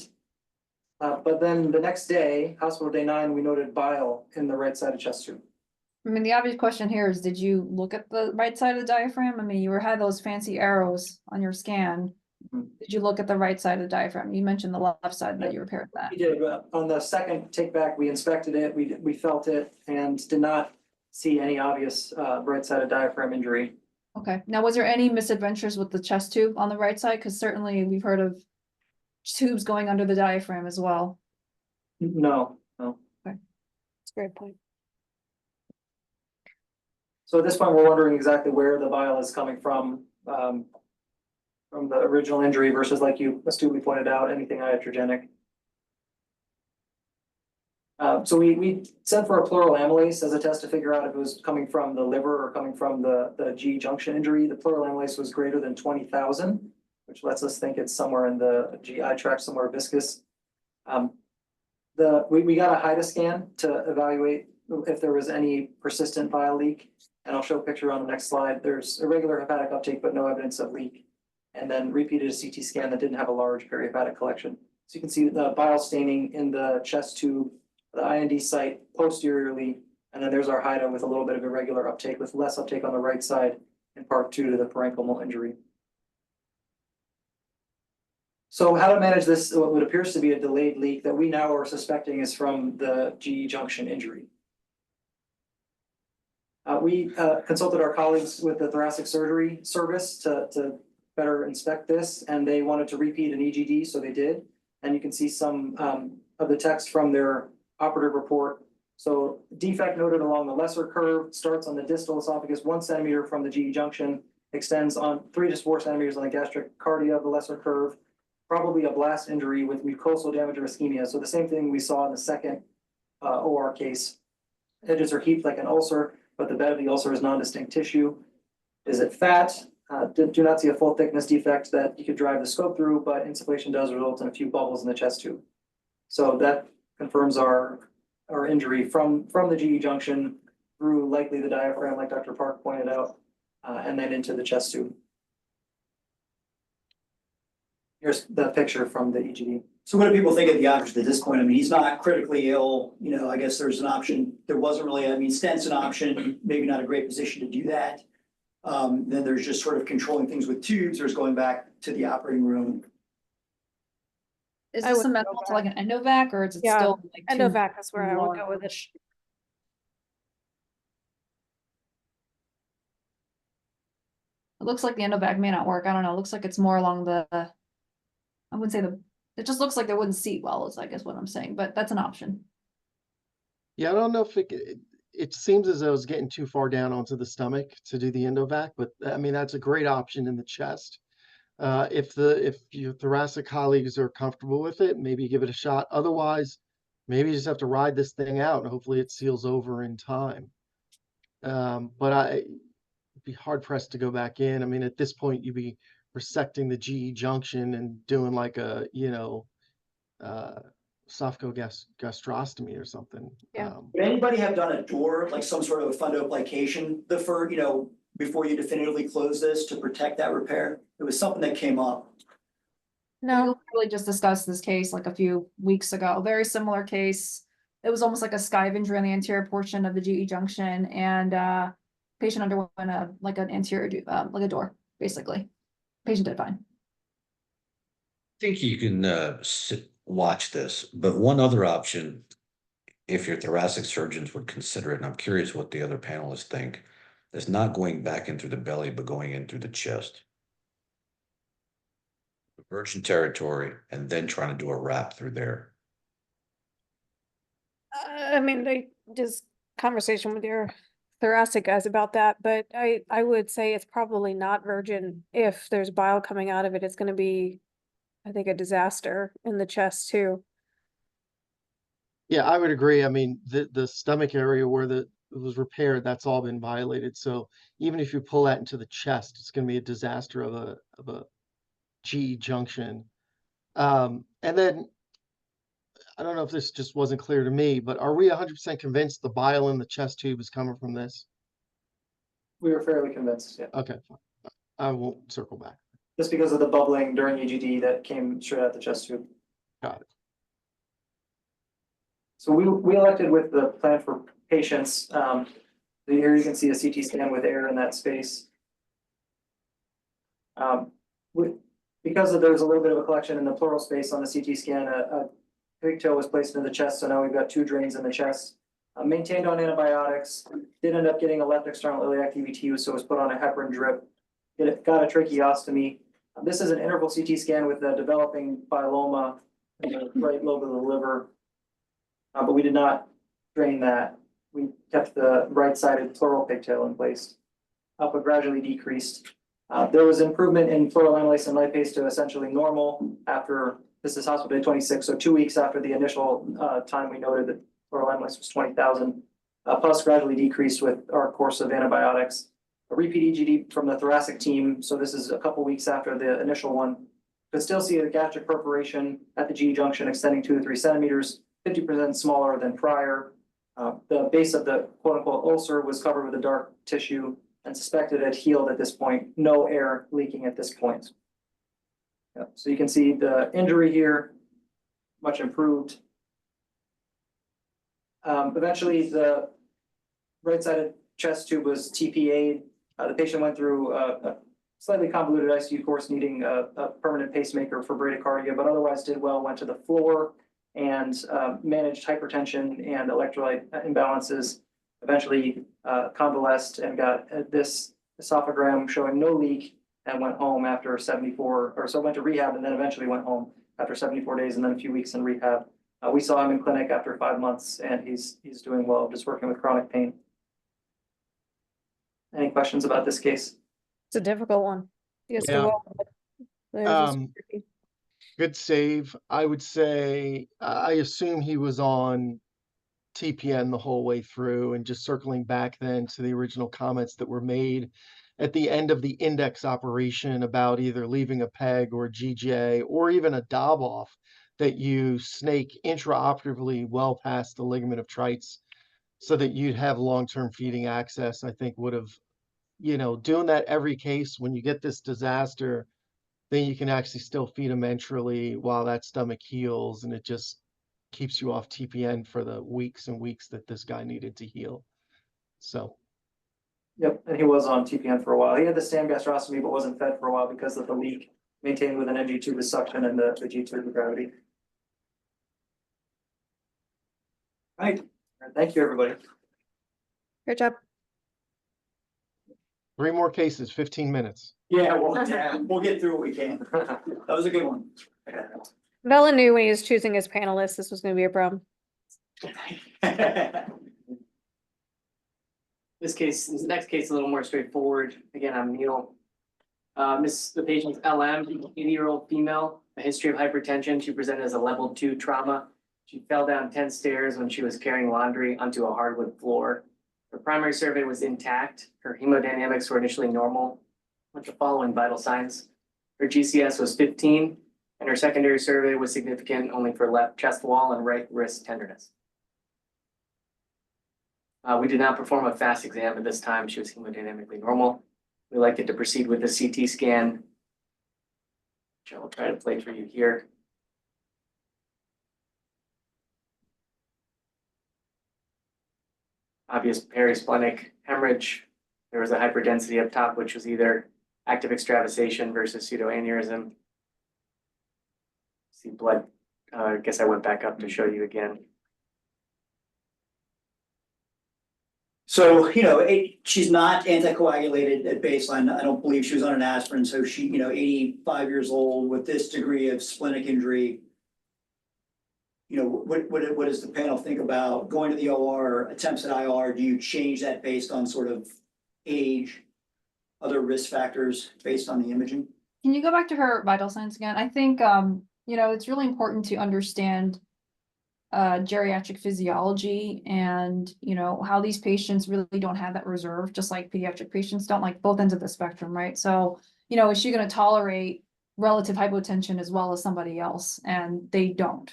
But then the next day, hospital day 9, we noted bile in the right side of chest tube. I mean, the obvious question here is, did you look at the right side of the diaphragm? I mean, you had those fancy arrows on your scan. Mhm. Did you look at the right side of the diaphragm? You mentioned the left side that you repaired that. We did. On the second take back, we inspected it, we felt it, and did not see any obvious right side of diaphragm injury. Okay, now was there any misadventures with the chest tube on the right side? Because certainly we've heard of tubes going under the diaphragm as well. No. That's a great point. So at this point, we're wondering exactly where the bile is coming from the original injury versus, like you astutely pointed out, anything iatrogenic. So we sent for a pleural amylase as a test to figure out if it was coming from the liver or coming from the G junction injury. The pleural amylase was greater than 20,000, which lets us think it's somewhere in the GI tract, somewhere viscous. We got a HIDA scan to evaluate if there was any persistent bile leak. And I'll show a picture on the next slide. There's irregular hepatic uptake, but no evidence of leak. And then repeated a CT scan that didn't have a large perihepatic collection. So you can see the bile staining in the chest tube, the IND site posteriorly, and then there's our HIDA with a little bit of irregular uptake, with less uptake on the right side, in part due to the parenchymal injury. So how to manage this, what appears to be a delayed leak that we now are suspecting is from the GE junction injury. We consulted our colleagues with the thoracic surgery service to better inspect this, and they wanted to repeat an EGD, so they did. And you can see some of the text from their operative report. So defect noted along the lesser curve, starts on the distal esophagus 1 centimeter from the GE junction, extends on 3 to 4 centimeters on the gastric cardia of the lesser curve, probably a blast injury with mucosal damage or ischemia. So the same thing we saw in the second OR case. Edges are heaped like an ulcer, but the bed of the ulcer is non-distinct tissue. Is it fat? Do not see a full thickness defect that you could drive the scope through, but insufflation does result in a few bubbles in the chest tube. So that confirms our injury from the GE junction through likely the diaphragm, like Dr. Park pointed out, and then into the chest tube. Here's the picture from the EGD. So what do people think of the options at this point? I mean, he's not critically ill, you know, I guess there's an option. There wasn't really, I mean, stent's an option, maybe not a great position to do that. Then there's just sort of controlling things with tubes. There's going back to the operating room. Is I this would amenable go to like an endovac, or is it Yeah, still like too Endovac is where I would go with it. large? It looks like the endovac may not work. I don't know. It looks like it's more along the, I wouldn't say it just looks like they wouldn't seat well, is I guess what I'm saying, but that's an option. Yeah, I don't know if it seems as though it's getting too far down onto the stomach to do the endovac, but I mean, that's a great option in the chest. If your thoracic colleagues are comfortable with it, maybe give it a shot. Otherwise, maybe you just have to ride this thing out and hopefully it seals over in time. But I'd be hard pressed to go back in. I mean, at this point, you'd be resecting the GE junction and doing like a, gastrostomy or something. Yeah. Would anybody have done a door, like some sort of a fundoplication, before you definitively close this to protect that repair? It was something that came up. No, We really just discussed this case like a few weeks ago, very similar case. It was almost like a skive injury on the anterior portion of the GE junction, and patient underwent an anterior, like a door, basically. Patient did fine. Think you can watch this, but one other option, if your thoracic surgeons would consider it, and I'm curious what the other panelists think, is not going back in through the belly, but going in through the chest. Virgin territory, and then trying to do a wrap through there. I mean, they just conversation with your thoracic guys about that, but I would say it's probably not virgin. If there's bile coming out of it, it's gonna be, I think, a disaster in the chest too. Yeah, I would agree. I mean, the stomach area where it was repaired, that's all been violated. So even if you pull that into the chest, it's going to be a disaster of a GE junction. And then I don't know if this just wasn't clear to me, but are we 100% convinced the bile in the chest tube is coming from this? We were fairly convinced, yeah. Okay, fine. I won't circle back. Just because of the bubbling during EGD that came straight out the chest tube. Got it. So we elected with the plan for patients. Here you can see a CT scan with air in that space. Because there's a little bit of a collection in the pleural space on the CT scan, a pigtail was placed in the chest, so now we've got 2 drains in the chest. Maintained on antibiotics, did end up getting a left external iliac DVT, so was put on a heparin drip. Got a tracheostomy. This is an interval CT scan with a developing myeloma in the right lobe of the liver. But we did not drain that. We kept the right-sided pleural pigtail in place, but gradually decreased. There was improvement in pleural amylase and lipase to essentially normal after, this is hospital day 26, so 2 weeks after the initial time we noted that pleural amylase was 20,000. Plus gradually decreased with our course of antibiotics. A repeat EGD from the thoracic team, so this is a couple weeks after the initial one. Could still see a gastric perforation at the GE junction extending 2 to 3 centimeters. 50% smaller than prior. The base of the quote unquote ulcer was covered with a dark tissue and suspected it healed at this point. No air leaking at this point. Yep. So you can see the injury here, much improved. Eventually the right-sided chest tube was TPA'd. The patient went through a slightly convoluted ICU course needing a permanent pacemaker for bradycardia, but otherwise did well, went to the floor and managed hypertension and electrolyte imbalances, eventually convalesced and got this esophagram showing no leak and went home after 74, or so went to rehab and then eventually went home after 74 days and then a few weeks in rehab. We saw him in clinic after 5 months and he's doing well, just working with chronic pain. Any questions about this case? It's a difficult one. Yes, Yeah. Good save. I would say, I assume he was on TPN the whole way through, and just circling back then to the original comments that were made at the end of the index operation about either leaving a peg or GJ or even a dob off, that you snake intraoperatively well past the ligament of Treitz so that you'd have long-term feeding access. I think would have, doing that every case when you get this disaster, then you can actually still feed them enterally while that stomach heals, and it just keeps you off TPN for the weeks and weeks that this guy needed to heal. So. Yep, and he was on TPN for a while. He had the stem gastrostomy, but wasn't fed for a while because of the leak maintained with an NG tube with suction and the G tube with gravity. Right. Thank you, everybody. Great job. 3 more cases, 15 minutes. Yeah, we'll get through what we can. That was a good one. Vella knew when he was choosing his panelists, this was gonna be a problem. This next case is a little more straightforward. Again, I'm Neil. The patient's LM, 80-year-old female, a history of hypertension. She presented as a level 2 trauma. She fell down 10 stairs when she was carrying laundry onto a hardwood floor. Her primary survey was intact. Her hemodynamics were initially normal with the following vital signs. Her GCS was 15 And her secondary survey was significant only for left chest wall and right wrist tenderness. We did not perform a fast exam at this time. She was hemodynamically normal. We elected to proceed with a CT scan, which I will try to play for you here. Obvious perisplenic hemorrhage. There was a hyperdensity up top, which was either active extravasation versus pseudoaneurysm. See blood, I guess I went back up to show you again. So, she's not anticoagulated at baseline. I don't believe she was on an aspirin. So she, 85 years old with this degree of splenic injury. What does the panel think about going to the OR, attempts at IR? Do you change that based on sort of age, other risk factors based on the imaging? Can you go back to her vital signs again? I think, it's really important to understand geriatric physiology and, how these patients really don't have that reserve, just like pediatric patients don't, like both ends of the spectrum, right? So, is she going to tolerate relative hypotension as well as somebody else? And they don't.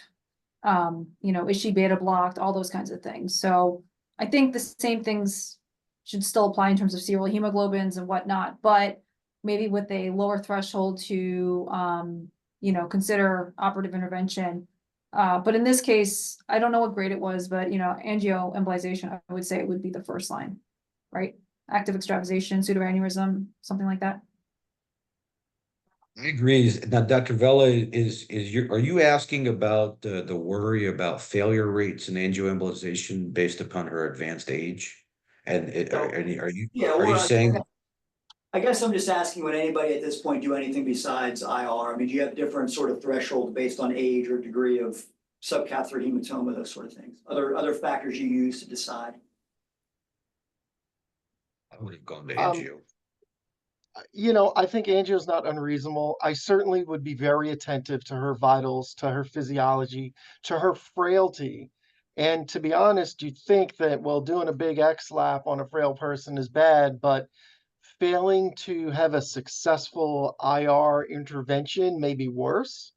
Is she beta blocked? All those kinds of things. So I think the same things should still apply in terms of serial hemoglobins and whatnot, but maybe with a lower threshold to, consider operative intervention. But in this case, I don't know what grade it was, but, angioembolization, I would say it would be the first line, right? Active extravasation, pseudoaneurysm, something like that. I agree. Now, Dr. Vella, are you asking about the worry about failure rates and angioembolization based upon her advanced age? And are you saying? I guess I'm just asking, would anybody at this point do anything besides IR? I mean, do you have different sort of thresholds based on age or degree of subcatheter hematoma, those sort of things? Other factors you use to decide? I would have gone to angio. I think angio is not unreasonable. I certainly would be very attentive to her vitals, to her physiology, to her frailty. And to be honest, you'd think that, well, doing a big X-lap on a frail person is bad, but failing to have a successful IR intervention may be worse.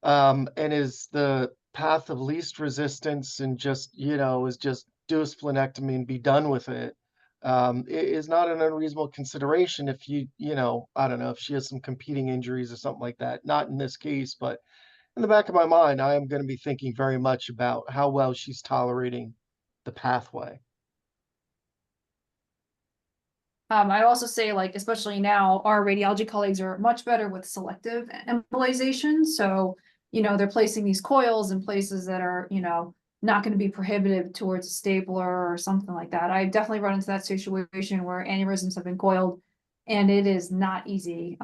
And is the path of least resistance and just, is just do a splenectomy and be done with it. It is not an unreasonable consideration if I don't know, if she has some competing injuries or something like that. Not in this case, but in the back of my mind, I am going to be thinking very much about how well she's tolerating the pathway. I also say, especially now, our radiology colleagues are much better with selective embolization. So, they're placing these coils in places that are, not going to be prohibitive towards a stapler or something like that. I've definitely run into that situation where aneurysms have been coiled, and it is not easy,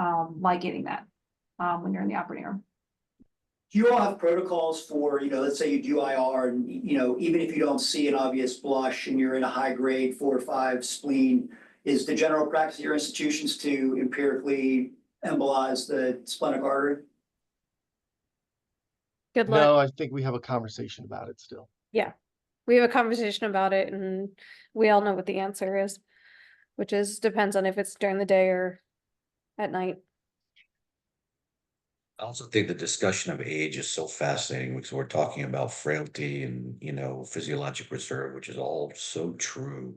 getting that when you're in the operating room. Do you all have protocols for, let's say you do IR and, even if you don't see an obvious blush and you're in a high grade 4 or 5 spleen, is the general practice of your institutions to empirically embolize the splenic artery? Good luck. No, I think we have a conversation about it still. Yeah, we have a conversation about it and we all know what the answer is, which is depends on if it's during the day or at night. I also think the discussion of age is so fascinating because we're talking about frailty and, physiologic reserve, which is all so true.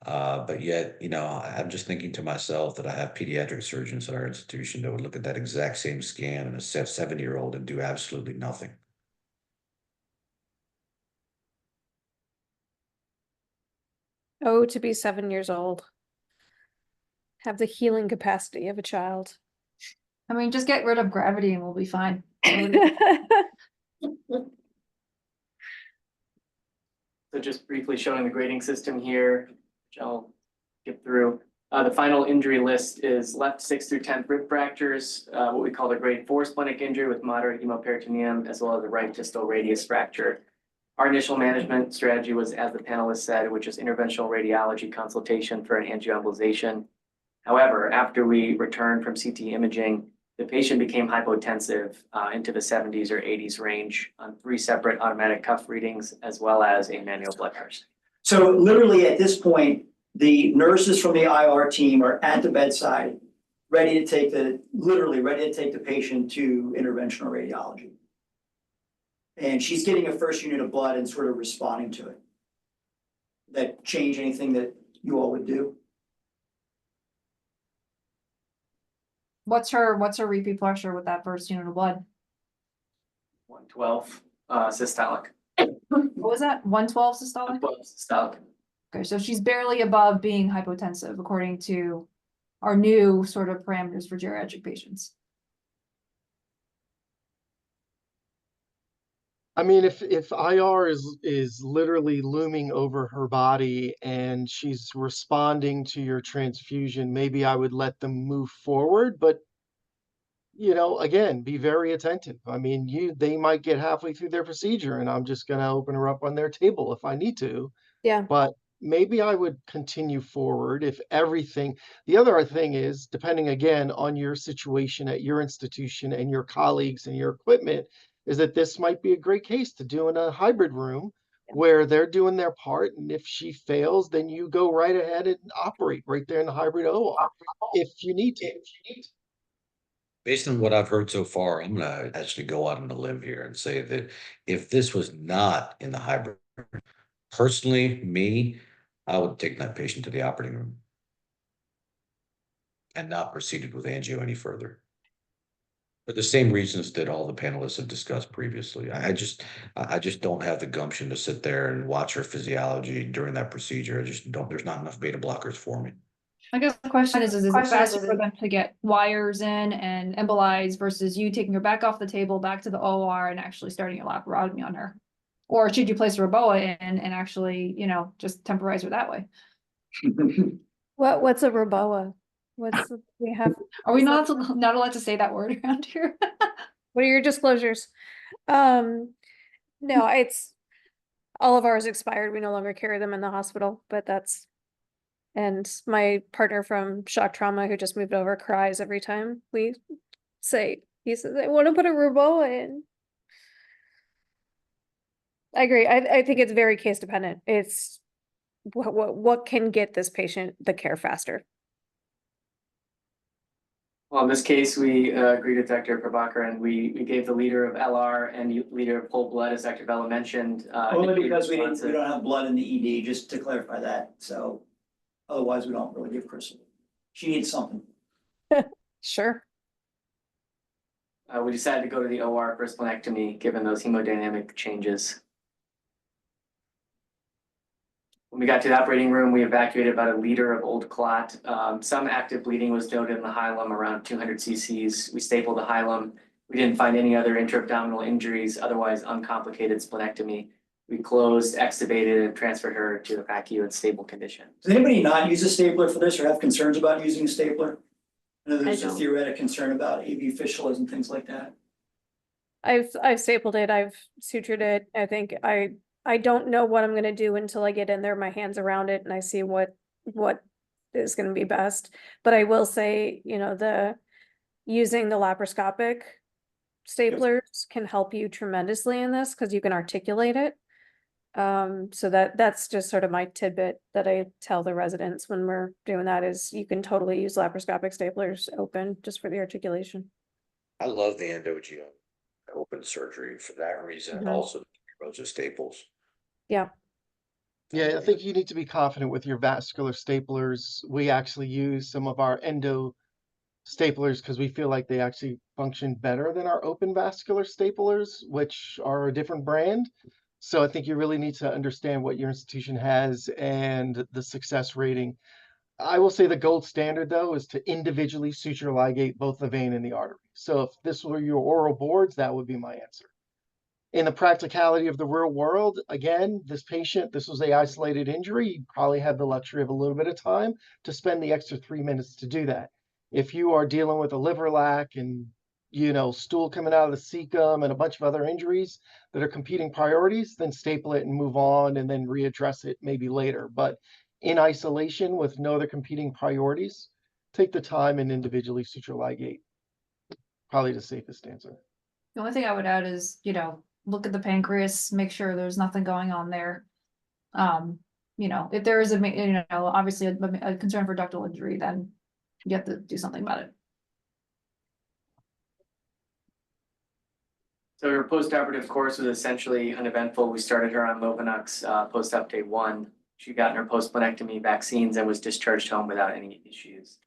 But yet, I'm just thinking to myself that I have pediatric surgeons at our institution that would look at that exact same scan in a 70-year-old and do absolutely nothing. Oh, to be 7 years old. Have the healing capacity of a child. I mean, just get rid of gravity and we'll be fine. So just briefly showing the grading system here, which I'll get through. The final injury list is left 6 through 10 rib fractures, what we call the grade 4 splenic injury with moderate hemoperitoneum, as well as the right distal radius fracture. Our initial management strategy was, as the panelists said, which is interventional radiology consultation for an angioembolization. However, after we returned from CT imaging, the patient became hypotensive into the 70s or 80s range on 3 separate automatic cuff readings, as well as a manual blood pressure. So literally at this point, the nurses from the IR team are at the bedside literally ready to take the patient to interventional radiology. And she's getting a first unit of blood and sort of responding to it. That change anything that you all would do? What's her repeat pressure with that first unit of blood? 112 systolic. What was that? 112 systolic? 112 systolic. Okay, so she's barely above being hypotensive according to our new sort of parameters for geriatric patients. I mean, if IR is literally looming over her body and she's responding to your transfusion, maybe I would let them move forward, but you know, again, be very attentive. I mean, they might get halfway through their procedure and I'm just gonna open her up on their table if I need to. Yeah. But maybe I would continue forward if everything. The other thing is, depending again on your situation at your institution and your colleagues and your equipment, is that this might be a great case to do in a hybrid room where they're doing their part. And if she fails, then you go right ahead and operate right there in the hybrid OR if you need to. Based on what I've heard so far, I'm gonna actually go out on a limb here and say that if this was not in the hybrid, personally, me, I would take that patient to the operating room and not proceeded with angio any further. For the same reasons that all the panelists have discussed previously. I just don't have the gumption to sit there and watch her physiology during that procedure. I just don't, there's not enough beta blockers for me. I guess the question is it faster for them to get wires in and embolize versus you taking her back off the table, back to the OR and actually starting a laparotomy on her? Or should you place a Roboa in and actually, you know, just temporize her that way? What's a Roboa? We have, Are we not allowed to say that word around here? what are your disclosures? No, it's, all of ours expired. We no longer carry them in the hospital, but that's, and my partner from shock trauma who just moved over cries every time we say, he says, I want to put a Roboa in. I agree. I think it's very case dependent. It's what can get this patient the care faster. Well, in this case, we agreed with Dr. Prabhakaran. We gave the leader of LR and leader of whole blood, as Dr. Vella mentioned. Only because we don't have blood in the ED, just to clarify that, so otherwise we don't really give Crystal. She needs something. Sure. We decided to go to the OR for splenectomy, given those hemodynamic changes. When we got to the operating room, we evacuated about 1 liter of old clot. Some active bleeding was noted in the hilum, around 200 cc's. We stapled the hilum. We didn't find any other intra-abdominal injuries, otherwise uncomplicated splenectomy. We closed, extubated, and transferred her to the PACU in stable condition. Does anybody not use a stapler for this or have concerns about using a stapler? I know there's a theoretic concern about AV fistulas and things like that. I've stapled it, I've sutured it. I think I don't know what I'm gonna do until I get in there, my hands around it, and I see what is gonna be best. But I will say, you know, using the laparoscopic staplers can help you tremendously in this because you can articulate it. So that's just sort of my tidbit that I tell the residents when we're doing that is you can totally use laparoscopic staplers open just for the articulation. I love the endogeo open surgery for that reason, and also rows of staples. Yeah. Yeah, I think you need to be confident with your vascular staplers. We actually use some of our endo staplers because we feel like they actually function better than our open vascular staplers, which are a different brand. So I think you really need to understand what your institution has and the success rating. I will say the gold standard, though, is to individually suture ligate both the vein and the artery. So if this were your oral boards, that would be my answer. In the practicality of the real world, again, this was an isolated injury. You probably have the luxury of a little bit of time to spend the extra 3 minutes to do that. If you are dealing with a liver lac and, you know, stool coming out of the cecum and a bunch of other injuries that are competing priorities, then staple it and move on and then readdress it maybe later. But in isolation with no other competing priorities, take the time and individually suture ligate. Probably the safest answer. The only thing I would add is, you know, look at the pancreas, make sure there's nothing going on there. You know, if there is obviously a concern for ductal injury, then you have to do something about it. So her post-operative course was essentially uneventful. We started her on Lovenox post-op day 1. She got her post-splenectomy vaccines and was discharged home without any issues.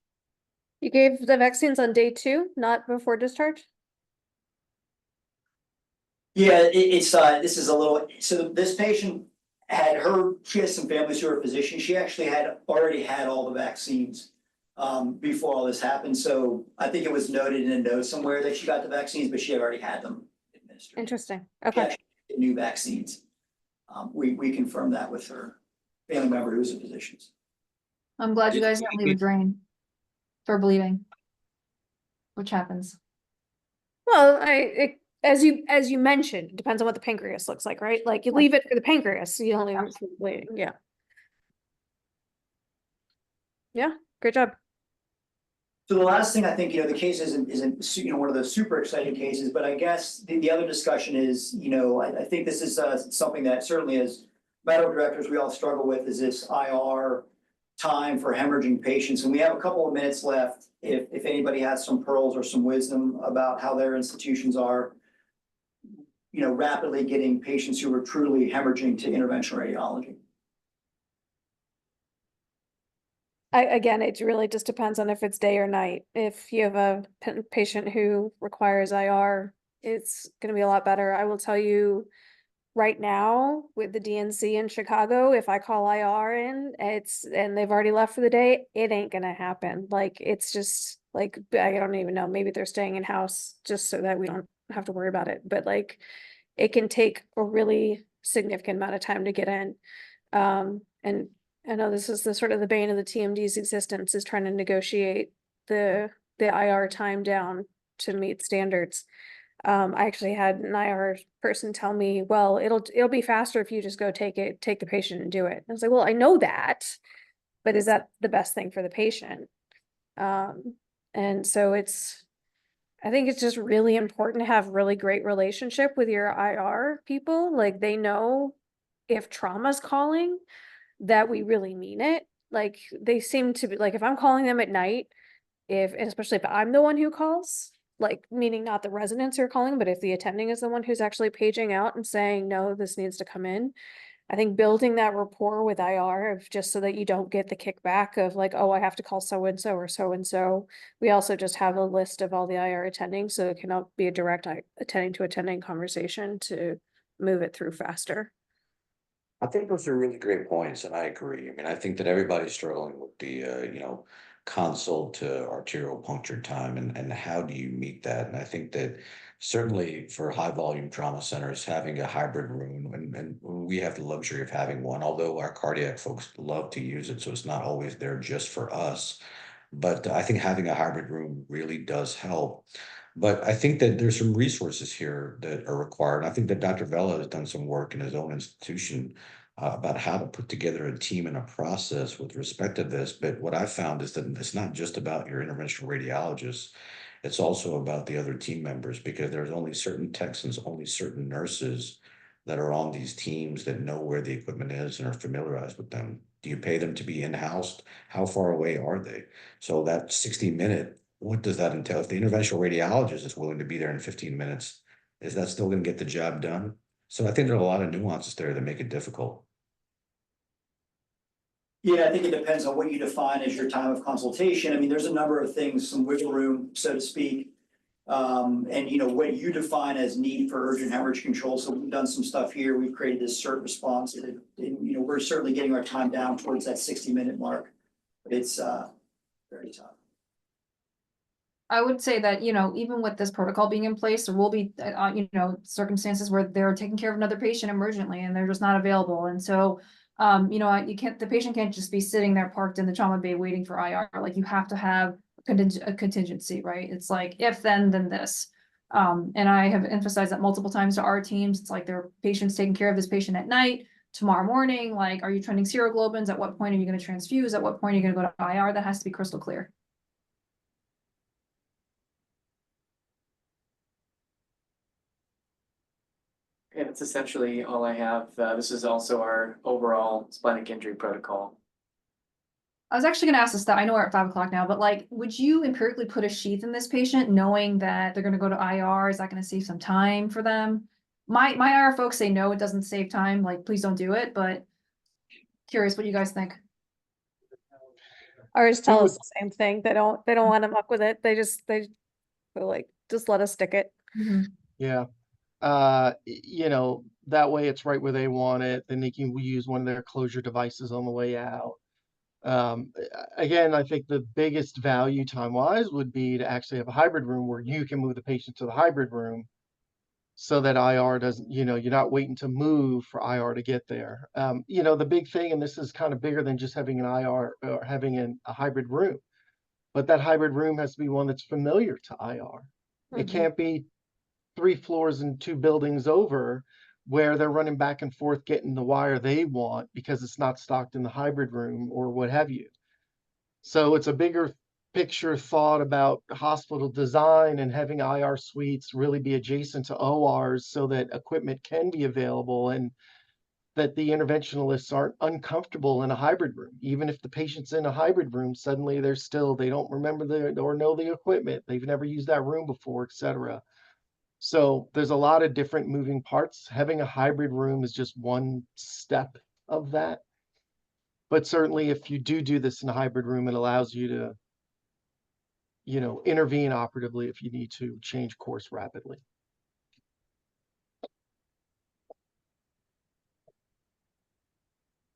You gave the vaccines on day 2, not before discharge? Yeah, this is a little, so this patient she has some families who are physicians. She actually had already had all the vaccines before all this happened. So I think it was noted in a note somewhere that she got the vaccines, but she had already had them administered. Interesting. She Okay. actually did new vaccines. We confirmed that with her family member who's a physician. I'm glad you guys didn't leave a drain for bleeding, which happens. Well, as you mentioned, it depends on what the pancreas looks like, right? Like you leave it for the pancreas, so you don't leave it for the bleeding. Yeah. Yeah, great job. So the last thing I think, the case isn't, one of those super exciting cases, but I guess the other discussion is, I think this is something that certainly as medical directors, we all struggle with is this IR time for hemorrhaging patients. And we have a couple of minutes left. If anybody has some pearls or some wisdom about how their institutions are, rapidly getting patients who are truly hemorrhaging to interventional radiology. Again, it really just depends on if it's day or night. If you have a patient who requires IR, it's gonna be a lot better. I will tell you right now with the DNC in Chicago, if I call IR in, and they've already left for the day, it ain't gonna happen. Like, it's just like, I don't even know, maybe they're staying in house just so that we don't have to worry about it. But like, it can take a really significant amount of time to get in. And I know this is the sort of the bane of the TMD's existence, is trying to negotiate the IR time down to meet standards. I actually had an IR person tell me, well, it'll be faster if you just go take the patient and do it. I was like, well, I know that, but is that the best thing for the patient? And so I think it's just really important to have really great relationship with your IR people. Like, they know if trauma's calling, that we really mean it. Like, they seem to be like, if I'm calling them at night, especially if I'm the one who calls, like, meaning not the residents who are calling, but if the attending is the one who's actually paging out and saying, no, this needs to come in. I think building that rapport with IR of just so that you don't get the kickback of like, oh, I have to call so-and-so or so-and-so. We also just have a list of all the IR attending, so it can be a direct attending to attending conversation to move it through faster. I think those are really great points, and I agree. I mean, I think that everybody's struggling with the, consult to arterial puncture time, and how do you meet that? And I think that certainly for high volume trauma centers, having a hybrid room, and we have the luxury of having one, although our cardiac folks love to use it, so it's not always there just for us. But I think having a hybrid room really does help. But I think that there's some resources here that are required. I think that Dr. Vella has done some work in his own institution about how to put together a team and a process with respect to this. But what I found is that it's not just about your interventional radiologists. It's also about the other team members, because there's only certain Texans, only certain nurses that are on these teams that know where the equipment is and are familiarized with them. Do you pay them to be in-house? How far away are they? So that 60-minute, what does that entail? If the interventional radiologist is willing to be there in 15 minutes, is that still going to get the job done? So I think there are a lot of nuances there that make it difficult. Yeah, I think it depends on what you define as your time of consultation. I mean, there's a number of things, some wiggle room, so to speak. And what you define as need for urgent hemorrhage control. So we've done some stuff here. We've created this CERT response, and we're certainly getting our time down towards that 60-minute mark. But it's very tough. I would say that, even with this protocol being in place, there will be, circumstances where they're taking care of another patient emergently and they're just not available. And so, the patient can't just be sitting there parked in the trauma bay waiting for IR. Like, you have to have a contingency, right? It's like, if then this. And I have emphasized that multiple times to our teams. It's like, their patient's taking care of this patient at night. Tomorrow morning, like, are you trending seroglobins? At what point are you going to transfuse? At what point are you going to go to IR? That has to be crystal clear. Yeah, that's essentially all I have. This is also our overall splenic injury protocol. I was actually gonna ask this, that I know we're at 5 o'clock now, but like, would you empirically put a sheath in this patient knowing that they're gonna go to IR? Is that gonna save some time for them? My IR folks say no, it doesn't save time, like, please don't do it, but curious what you guys think. Ours tell would- us the same thing. They don't want to muck with it. They're like, just let us stick it. Yeah. You know, that way it's right where they want it. Then they can use one of their closure devices on the way out. Again, I think the biggest value time-wise would be to actually have a hybrid room where you can move the patient to the hybrid room so that IR doesn't, you know, you're not waiting to move for IR to get there. You know, the big thing, and this is kind of bigger than just having an IR or having a hybrid room, but that hybrid room has to be one that's familiar to IR. It can't be 3 floors and 2 buildings over where they're running back and forth getting the wire they want because it's not stocked in the hybrid room or what have you. So it's a bigger picture thought about hospital design and having IR suites really be adjacent to ORs so that equipment can be available and that the interventionalists aren't uncomfortable in a hybrid room. Even if the patient's in a hybrid room, suddenly they don't remember or know the equipment. They've never used that room before, et cetera. So there's a lot of different moving parts. Having a hybrid room is just one step of that. But certainly if you do this in a hybrid room, it allows you to, you know, intervene operatively if you need to change course rapidly.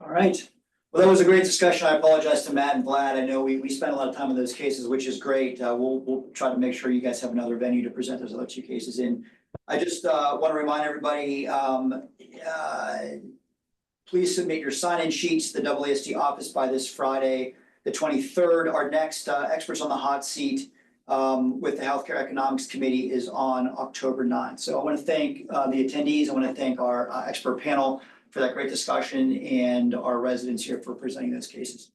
All right. Well, that was a great discussion. I apologize to Matt and Vlad. I know we spent a lot of time on those cases, which is great. We'll try to make sure you guys have another venue to present those other 2 cases in. I just want to remind everybody, please submit your sign-in sheets to the AASD office by this Friday, the 23rd. Our next experts on the hot seat with the Healthcare Economics Committee is on October 9th. So I want to thank the attendees. I want to thank our expert panel for that great discussion and our residents here for presenting those cases.